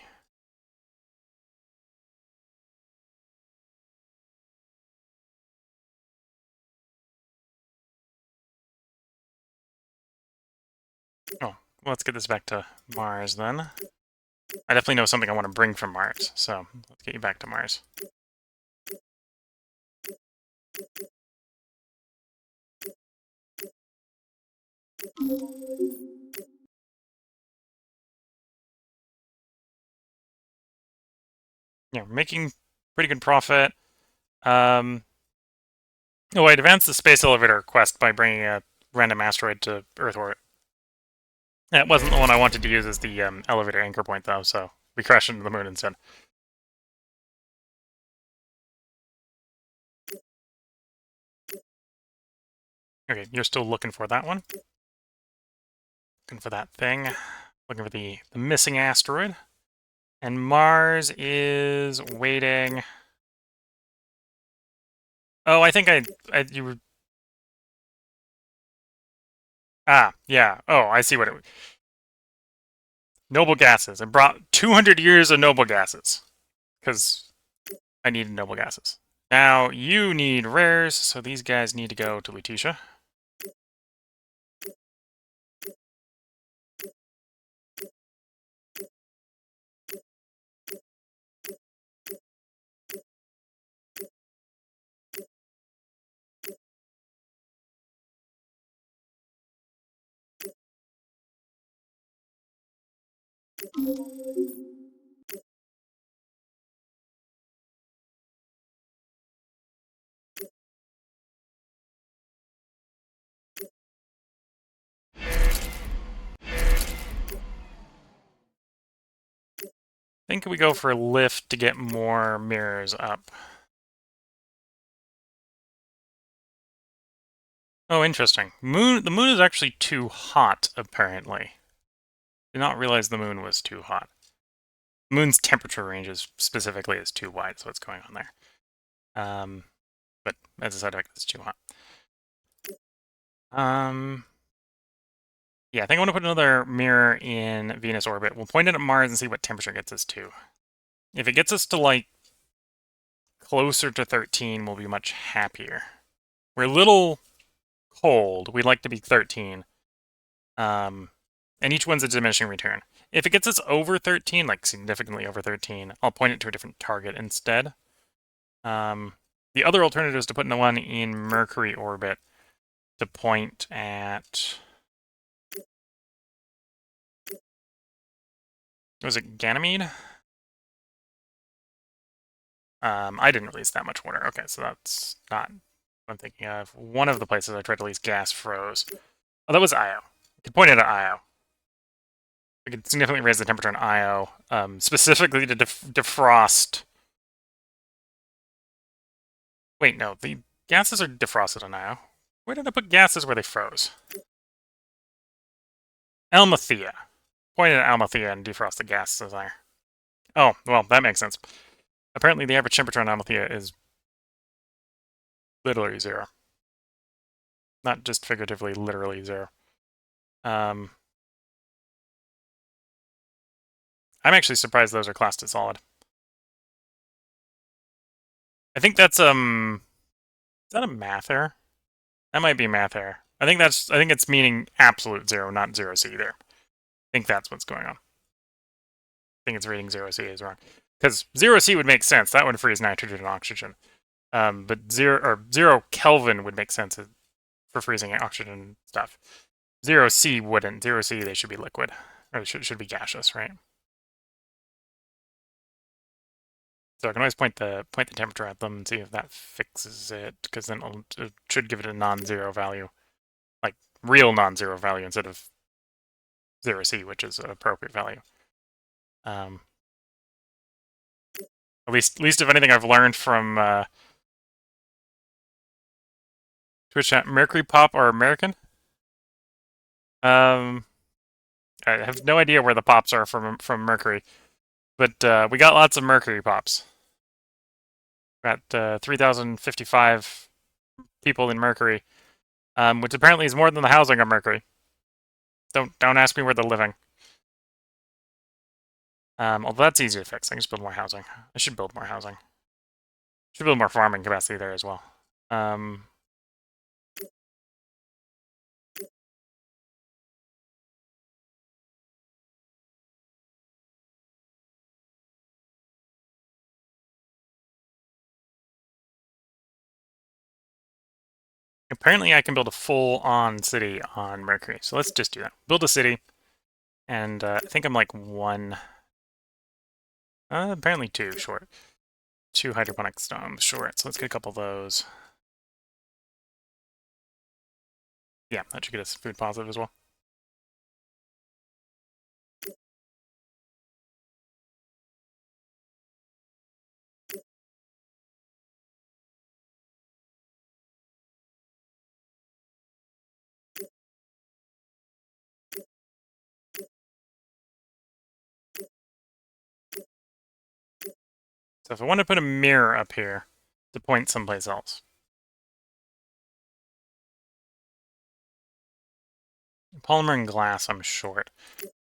Oh, well, let's get this back to Mars then. I definitely know something I want to bring from Mars, so let's get you back to Mars. Yeah, we're making pretty good profit. Oh, I advanced the space elevator quest by bringing a random asteroid to Earth orbit. That wasn't the one I wanted to use as the elevator anchor point, though, so we crashed into the moon instead. Okay, you're still looking for that one. Looking for that thing. Looking for the missing asteroid. And Mars is waiting. Oh, I think you were... Ah, yeah. Oh, I see what it... Noble gases. I brought 200 years of noble gases. Because I needed noble gases. Now, you need rares, so these guys need to go to Lutetia. I think we go for lift to get more mirrors up. Oh, interesting. The moon is actually too hot, apparently. Did not realize the moon was too hot. The moon's temperature range specifically is too wide, so what's going on there? But as a side effect, it's too hot. Yeah, I think I want to put another mirror in Venus orbit. We'll point it at Mars and see what temperature gets us to. If it gets us to, like, closer to 13, we'll be much happier. We're a little cold. We'd like to be 13. And each one's a diminishing return. If it gets us over 13, like significantly over 13, I'll point it to a different target instead. The other alternative is to put one in Mercury orbit to point at... Was it Ganymede? I didn't release that much water. Okay, so that's not what I'm thinking of. One of the places I tried to release gas froze. Oh, that was Io. I could point it at Io. I could significantly raise the temperature on Io, specifically to defrost... Wait, no, the gases are defrosted on Io. Where did I put gases where they froze? Almathea. Point at Almathea and defrost the gases there. Oh, well, that makes sense. Apparently the average temperature on Almathea is literally 0. Not just figuratively, literally 0. I'm actually surprised those are classed as solid. I think that's, is that a math error? That might be a math error. I think it's meaning absolute 0, not 0C there. I think that's what's going on. I think it's reading 0C is wrong. Because 0C would make sense. That would freeze nitrogen and oxygen. But 0 Kelvin would make sense for freezing oxygen stuff. 0C wouldn't. 0C, they should be liquid. Or should be gaseous, right? So I can always point the temperature at them and see if that fixes it, because then it should give it a non-zero value. Like, real non-zero value instead of 0C, which is an appropriate value. At least if anything I've learned from Twitch chat, Mercury Pop are American? I have no idea where the pops are from Mercury, but we got lots of Mercury pops. Got 3,055 people in Mercury, which apparently is more than the housing on Mercury. Don't ask me where they're living. Although that's easy to fix. I can just build more housing. I should build more housing. Should build more farming capacity there as well. Apparently I can build a full-on city on Mercury, so let's just do that. Build a city, and I think I'm like 1... apparently 2 short. 2 hydroponic stones short, so let's get a couple of those. Yeah, that should get us food positive as well. So if I want to put a mirror up here to point someplace else. Polymer and glass, I'm short.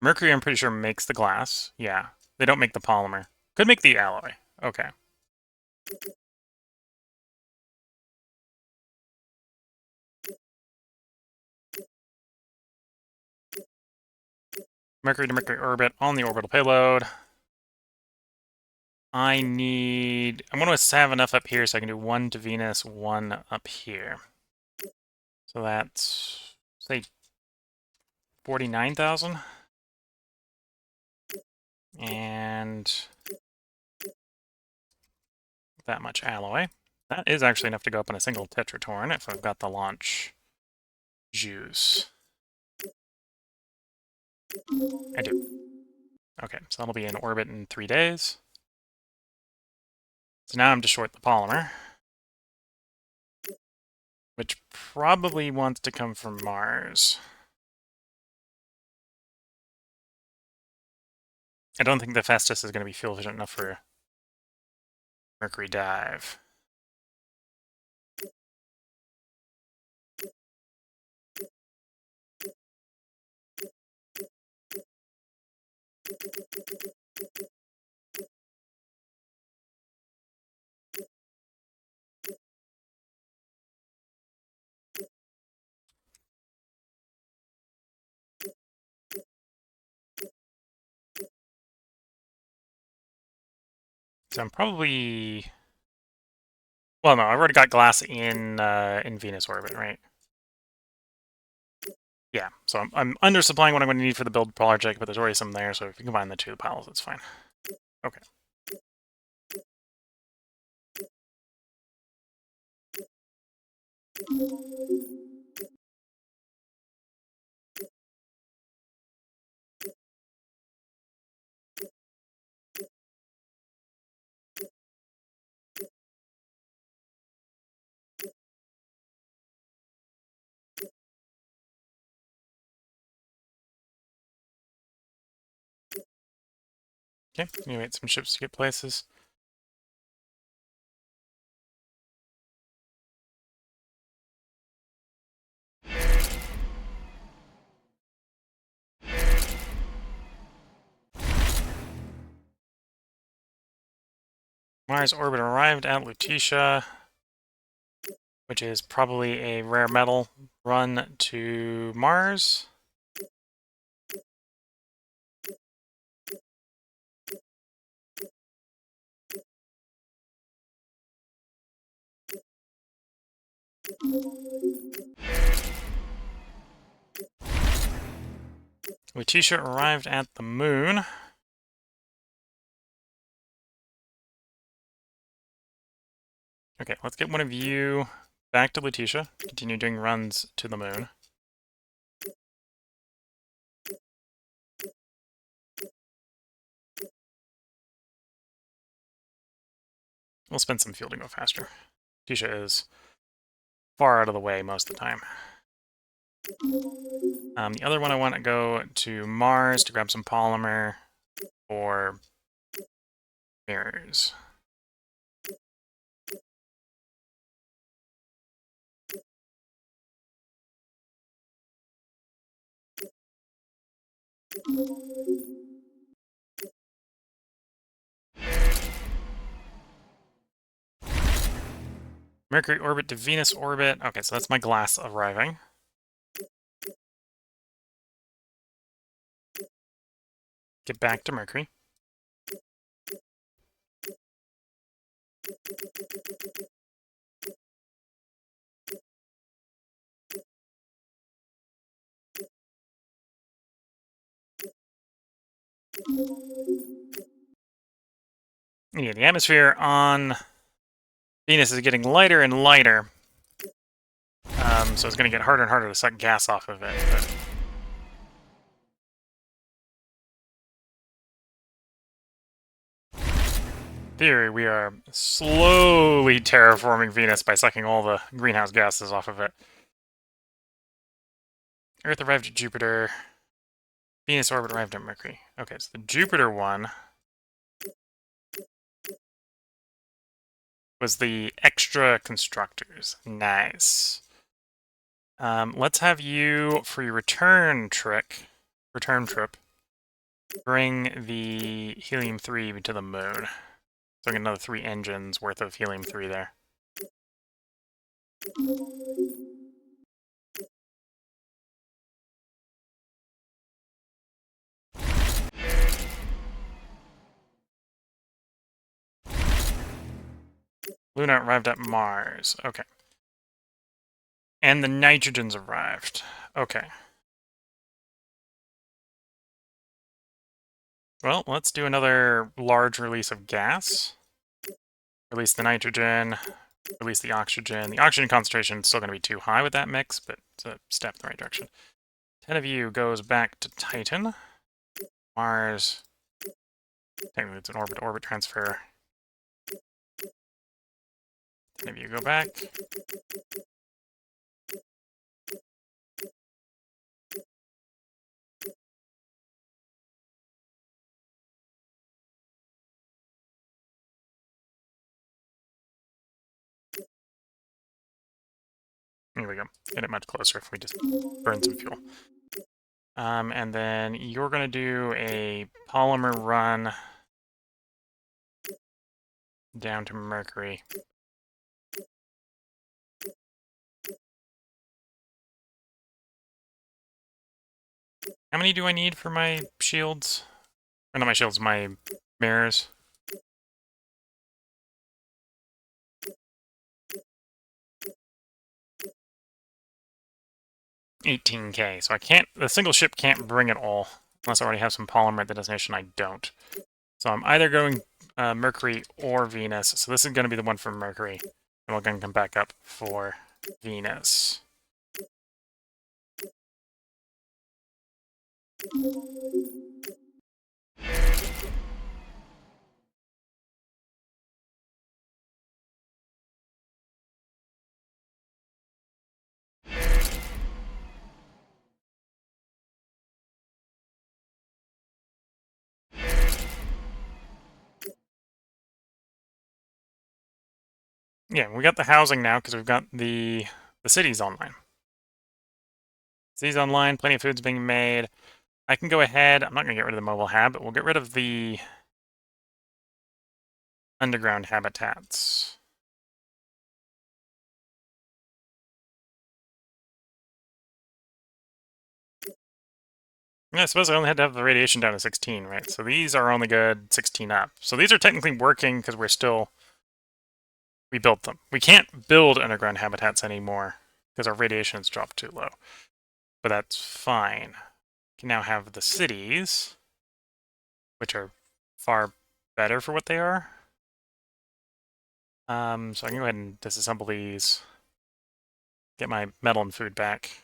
Mercury, I'm pretty sure, makes the glass. Yeah. They don't make the polymer. Could make the alloy. Okay. Mercury to Mercury orbit on the orbital payload. I want to have enough up here so I can do 1 to Venus, 1 up here. So that's, say, 49,000? And that much alloy. That is actually enough to go up in a single tetratorn if I've got the launch juice. I do. Okay, so that'll be in orbit in 3 days. So now I'm to short the polymer, which probably wants to come from Mars. I don't think the Festus is going to be fuel efficient enough for Mercury dive. So I'm probably... Well, no, I've already got glass in Venus orbit, right? Yeah, so I'm undersupplying what I'm going to need for the build project, but there's already some there, so if you combine the two piles, it's fine. Okay. Okay, you wait some ships to get places. Mars orbit arrived at Lutetia, which is probably a rare metal run to Mars. Lutetia arrived at the moon. Okay, let's get one of you back to Lutetia. Continue doing runs to the moon. We'll spend some fuel to go faster. Lutetia is far out of the way most of the time. The other one I want to go to Mars to grab some polymer for mirrors. Mercury orbit to Venus orbit. Okay, so that's my glass arriving. Get back to Mercury. Yeah, the atmosphere on Venus is getting lighter and lighter. So it's going to get harder and harder to suck gas off of it. But... theory, we are slowly terraforming Venus by sucking all the greenhouse gases off of it. Earth arrived at Jupiter. Venus orbit arrived at Mercury. Okay, so the Jupiter one was the extra constructors. Nice. Let's have you, for your return trip, bring the helium-3 to the moon. So I get another 3 engines worth of helium-3 there. Luna arrived at Mars. Okay. And the nitrogens arrived. Okay. Well, let's do another large release of gas. Release the nitrogen, release the oxygen. The oxygen concentration is still going to be too high with that mix, but it's a step in the right direction. 10 of you goes back to Titan. Mars, technically it's an orbit-to-orbit transfer. 10 of you go back. Here we go. Get it much closer if we just burn some fuel. And then you're going to do a polymer run down to Mercury. How many do I need for my shields? Or not my shields, my mirrors. 18k. So I can't, the single ship can't bring it all. Unless I already have some polymer at the destination, I don't. So I'm either going Mercury or Venus. So this is going to be the one for Mercury. And we're going to come back up for Venus. Yeah, we got the housing now because we've got the cities online. Cities online, plenty of food's being made. I can go ahead, I'm not going to get rid of the mobile hab, but we'll get rid of the underground habitats. Yeah, I suppose I only had to have the radiation down to 16, right? So these are only good 16 up. So these are technically working because we built them. We can't build underground habitats anymore because our radiation's dropped too low. But that's fine. We can now have the cities, which are far better for what they are. So I can go ahead and disassemble these, get my metal and food back.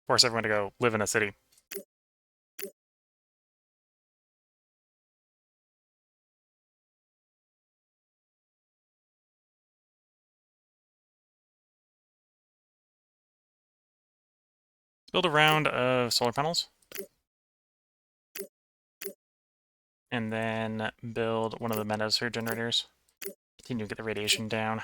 Force everyone to go live in a city. Let's build a round of solar panels. And then build one of the metasphere generators. Continue to get the radiation down.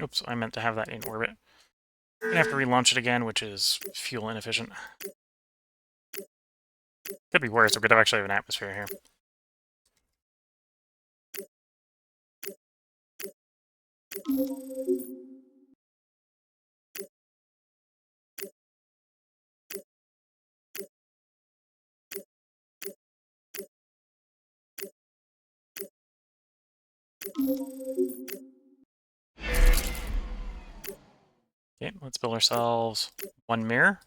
Oops, I meant to have that in orbit. I'm gonna have to relaunch it again, which is fuel inefficient. Could be worse, we could actually have an atmosphere here. Okay, let's build ourselves one mirror.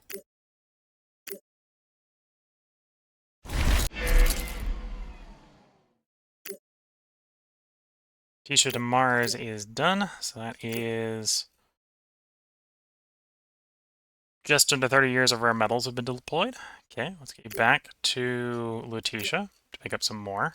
Tisha to Mars is done, so that is just under 30 years of rare metals have been deployed. Okay, let's get you back to Lutetia to pick up some more.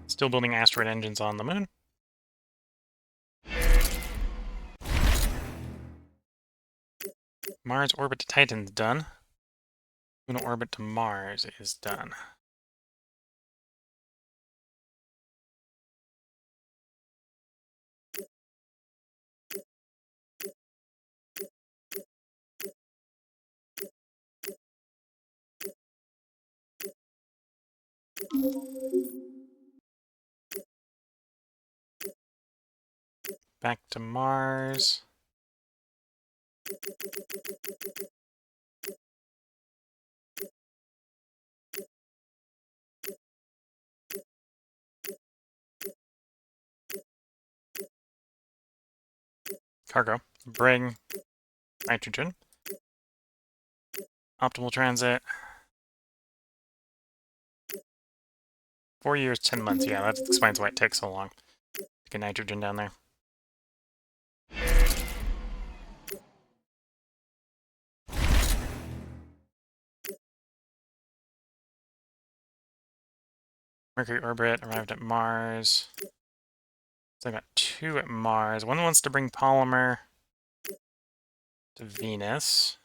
Still building asteroid engines on the moon. Mars orbit to Titan's done. Lunar orbit to Mars is done. Back to Mars. Cargo. Bring nitrogen. Optimal transit. 4 years, 10 months. Yeah, that explains why it takes so long to get nitrogen down there. Mercury orbit, arrived at Mars. So I got 2 at Mars. One wants to bring polymer to Venus.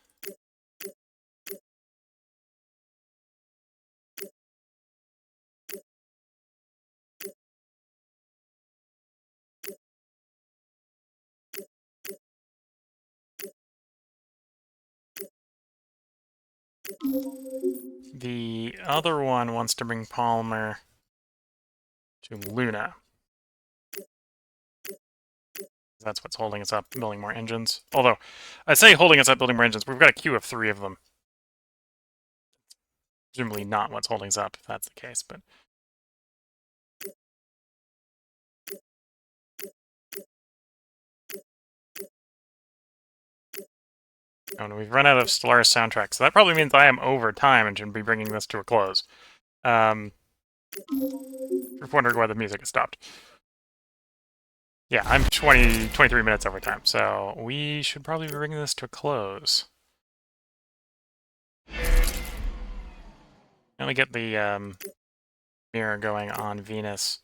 The other one wants to bring polymer to Luna. That's what's holding us up, building more engines. Although, I say holding us up building more engines, we've got a queue of 3 of them. Presumably not what's holding us up, if that's the case, but... Oh, and we've run out of Stellaris soundtrack, so that probably means I am over time and should be bringing this to a close. If you're wondering why the music has stopped. Yeah, I'm 23 minutes over time, so we should probably be bringing this to a close. Let me get the mirror going on Venus.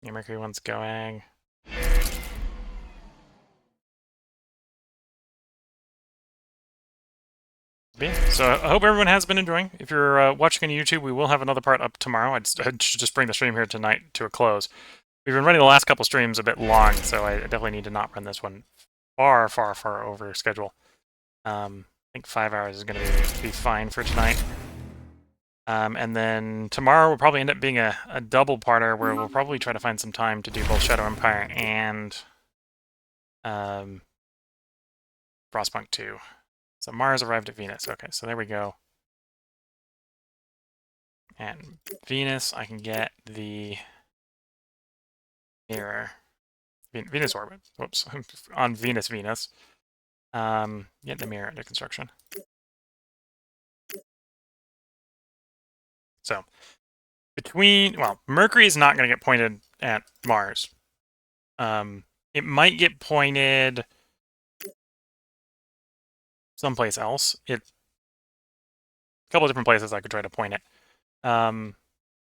The Mercury one's going. So I hope everyone has been enjoying. If you're watching on YouTube, we will have another part up tomorrow. I should just bring the stream here tonight to a close. We've been running the last couple streams a bit long, so I definitely need to not run this one far over schedule. I think 5 hours is going to be fine for tonight. And then tomorrow will probably end up being a double-parter where we'll probably try to find some time to do both Shadow Empire and Frostpunk 2. So Mars arrived at Venus. Okay, so there we go. And Venus, I can get the mirror. Venus orbit. Whoops. On Venus. Get the mirror into construction. So, Mercury is not going to get pointed at Mars. It might get pointed someplace else. A couple of different places I could try to point it.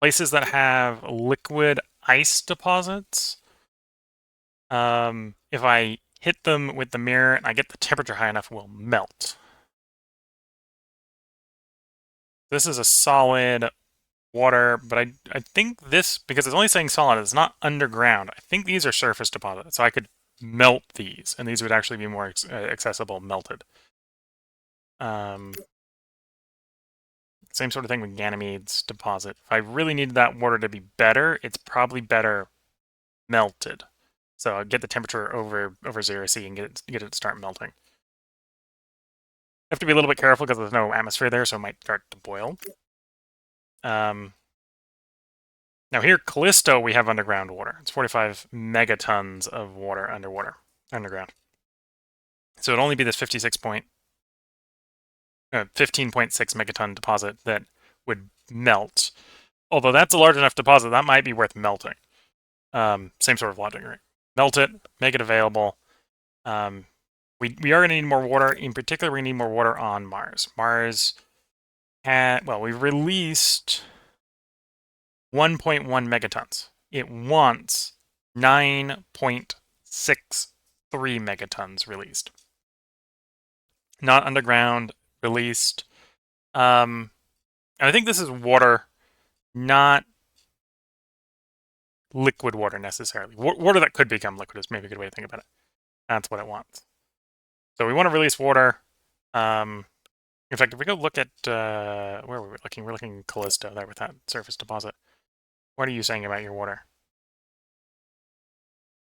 Places that have liquid ice deposits. If I hit them with the mirror and I get the temperature high enough, will melt. This is a solid water, but I think this, because it's only saying solid, it's not underground. I think these are surface deposits, so I could melt these, and these would actually be more accessible melted. Same sort of thing with Ganymede's deposit. If I really needed that water to be better, it's probably better melted. So I'd get the temperature over 0C and get it to start melting. Have to be a little bit careful because there's no atmosphere there, so it might start to boil. Now here, Callisto, we have underground water. It's 45 megatons of water underground. So it'd only be this 15.6 megaton deposit that would melt. Although that's a large enough deposit, that might be worth melting. Same sort of logic, right? Melt it, make it available. We are going to need more water. In particular, we need more water on Mars. Mars we released 1.1 megatons. It wants 9.63 megatons released. Not underground, released. I think this is water not liquid water necessarily. Water that could become liquid is maybe a good way to think about it. That's what it wants. So we want to release water. In fact, if we go look at where were we looking? We're looking Callisto there with that surface deposit. What are you saying about your water?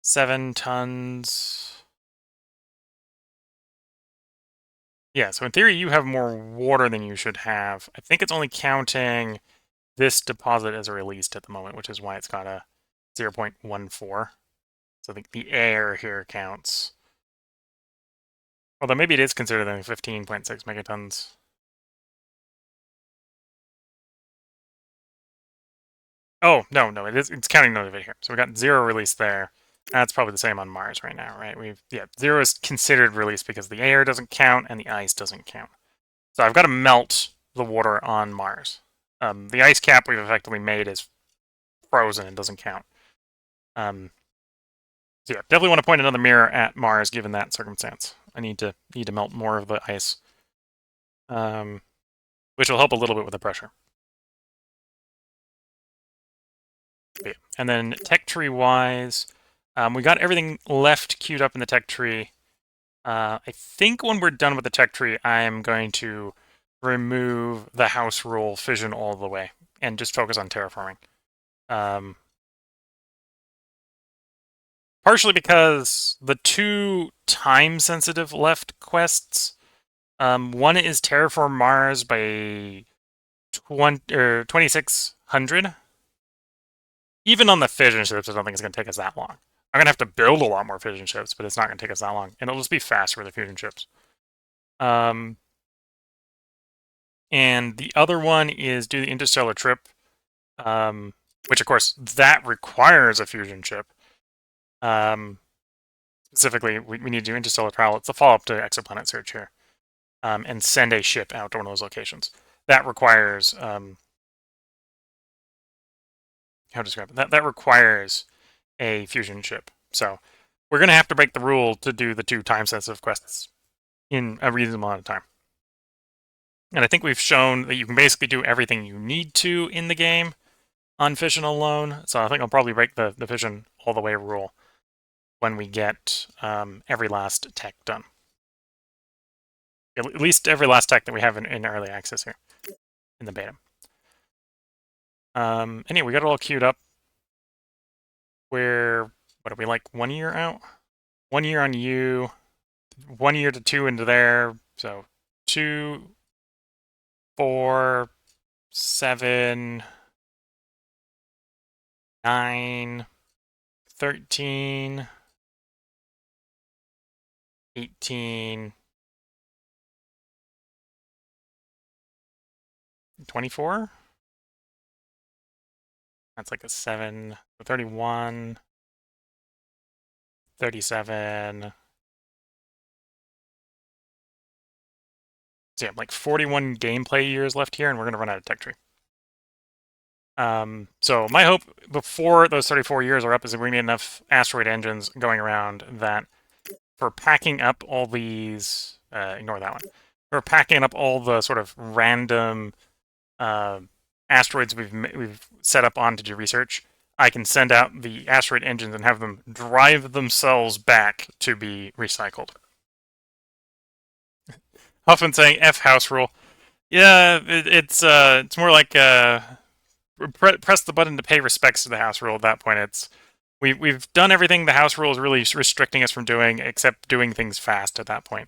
7 tons. Yeah, so in theory, you have more water than you should have. I think it's only counting this deposit as released at the moment, which is why it's got a 0.14. So I think the air here counts. Although maybe it is considered 15.6 megatons. Oh, no, it's counting none of it here. So we got 0 released there. That's probably the same on Mars right now, right? 0 is considered released because the air doesn't count and the ice doesn't count. So I've got to melt the water on Mars. The ice cap we've effectively made is frozen and doesn't count. So yeah, definitely want to point another mirror at Mars given that circumstance. I need to melt more of the ice, which will help a little bit with the pressure. Okay. And then tech tree wise, we got everything left queued up in the tech tree. I think when we're done with the tech tree, I am going to remove the house rule fission all the way and just focus on terraforming. Partially because the 2 time-sensitive left quests, one is terraform Mars by 2600. Even on the fission ships, I don't think it's going to take us that long. I'm going to have to build a lot more fission ships, but it's not going to take us that long. And it'll just be faster with the fusion ships. And the other one is do the interstellar trip, which, of course, that requires a fusion ship. Specifically, we need to do interstellar travel. It's the follow-up to exoplanet search here. And send a ship out to one of those locations. That requires... how to describe it? That requires a fusion ship. So we're going to have to break the rule to do the 2 time-sensitive quests in a reasonable amount of time. And I think we've shown that you can basically do everything you need to in the game on fission alone. So I think I'll probably break the fission all the way rule when we get every last tech done. At least every last tech that we have in early access here in the beta. Anyway, we got it all queued up. What are we, like 1 year out? 1 year on you, 1 year to 2 into there. So 2, 4, 7, 9, 13, 18, 24. That's like a 7, 31, 37. So yeah, like 41 gameplay years left here, and we're going to run out of tech tree. So my hope before those 34 years are up is that we're going to get enough asteroid engines going around that for packing up all these, ignore that one, for packing up all the sort of random asteroids we've set up on to do research, I can send out the asteroid engines and have them drive themselves back to be recycled. Often saying F house rule. Yeah, it's more like press the button to pay respects to the house rule. At that point, it's we've done everything the house rule is really restricting us from doing, except doing things fast. At that point,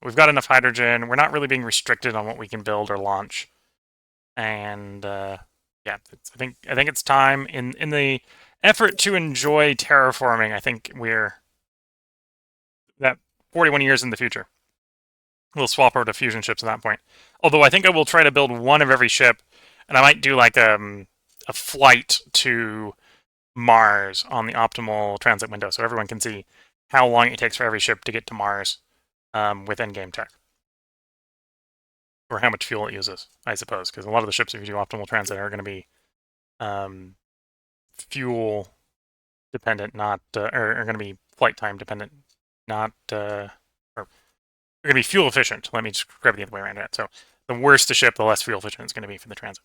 we've got enough hydrogen. We're not really being restricted on what we can build or launch, and yeah, I think it's time in the effort to enjoy terraforming. I think we're that 41 years in the future. We'll swap over to fusion ships at that point. Although I think I will try to build one of every ship, and I might do like a flight to Mars on the optimal transit window, so everyone can see how long it takes for every ship to get to Mars with endgame tech, or how much fuel it uses, I suppose, because a lot of the ships, if you do optimal transit, are going to be fuel dependent, not are going to be flight time dependent, not or they're going to be fuel efficient. Let me just grab the other way around it. So the worse the ship, the less fuel efficient it's going to be for the transit.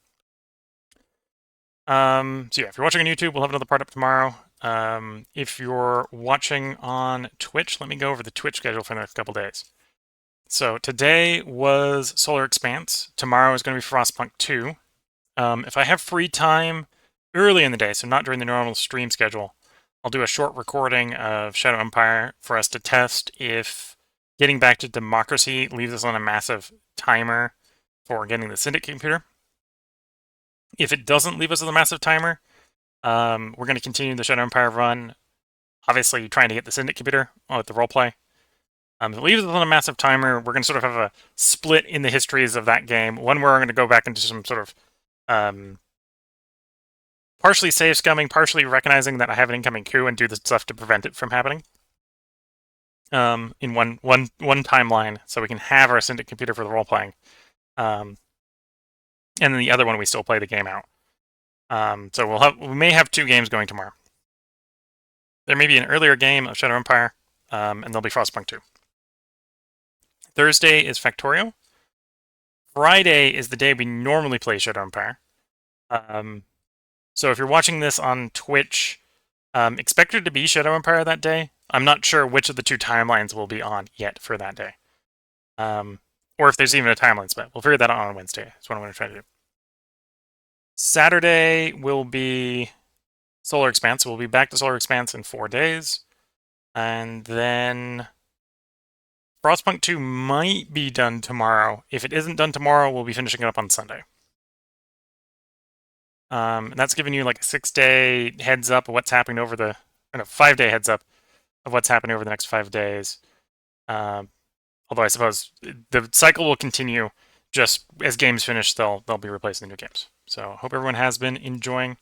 So yeah, if you're watching on YouTube, we'll have another part up tomorrow. If you're watching on Twitch, let me go over the Twitch schedule for the next couple days. So today was Solar Expanse. Tomorrow is going to be Frostpunk 2. If I have free time early in the day, so not during the normal stream schedule, I'll do a short recording of Shadow Empire for us to test if getting back to democracy leaves us on a massive timer for getting the Syndicate computer. If it doesn't leave us on a massive timer, we're going to continue the Shadow Empire run, obviously trying to get the Syndicate computer with the roleplay. If it leaves us on a massive timer, we're going to sort of have a split in the histories of that game. One where we're going to go back into some sort of partially save scumming, partially recognizing that I have an incoming coup and do the stuff to prevent it from happening. In one timeline, so we can have our Syndicate computer for the role playing, and then the other one we still play the game out. So we may have 2 games going tomorrow. There may be an earlier game of Shadow Empire, and there'll be Frostpunk 2. Thursday is Factorio. Friday is the day we normally play Shadow Empire. So if you're watching this on Twitch, expect it to be Shadow Empire that day. I'm not sure which of the 2 timelines will be on yet for that day. Or if there's even a timeline split. We'll figure that out on Wednesday. That's what I'm going to try to do. Saturday will be Solar Expanse. We'll be back to Solar Expanse in 4 days. And then Frostpunk 2 might be done tomorrow. If it isn't done tomorrow, we'll be finishing it up on Sunday. And that's giving you like a 6-day heads up of what's happening over the, 5-day heads up of what's happening over the next 5 days. Although I suppose the cycle will continue. Just as games finish, they'll be replacing the new games. So hope everyone has been enjoying.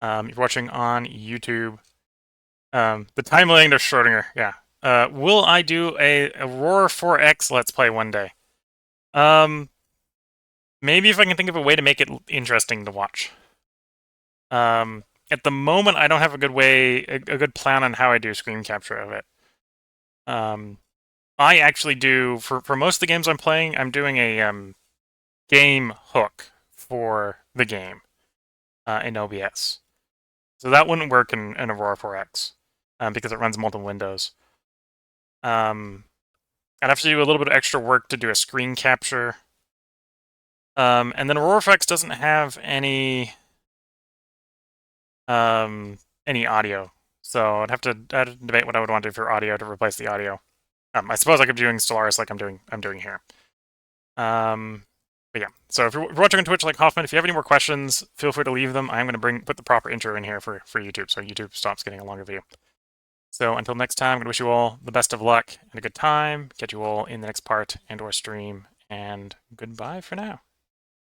If you're watching on YouTube, the timeline of Schrodinger, yeah. Will I do a Aurora 4X Let's Play one day? Maybe if I can think of a way to make it interesting to watch. At the moment, I don't have a good plan on how I do screen capture of it. I actually do, for most of the games I'm playing, I'm doing a game hook for the game in OBS. So that wouldn't work in Aurora 4X because it runs multiple windows. I'd have to do a little bit of extra work to do a screen capture. And then Aurora 4X doesn't have any audio. So I'd have to debate what I would want to do for audio to replace the audio. I suppose I could be doing Stellaris like I'm doing here. But yeah, so if you're watching on Twitch like Hoffman, if you have any more questions, feel free to leave them. I'm going to put the proper intro in here for YouTube, so YouTube stops getting a longer video. So until next time, I'm going to wish you all the best of luck and a good time. Catch you all in the next part and/or stream, and goodbye for now.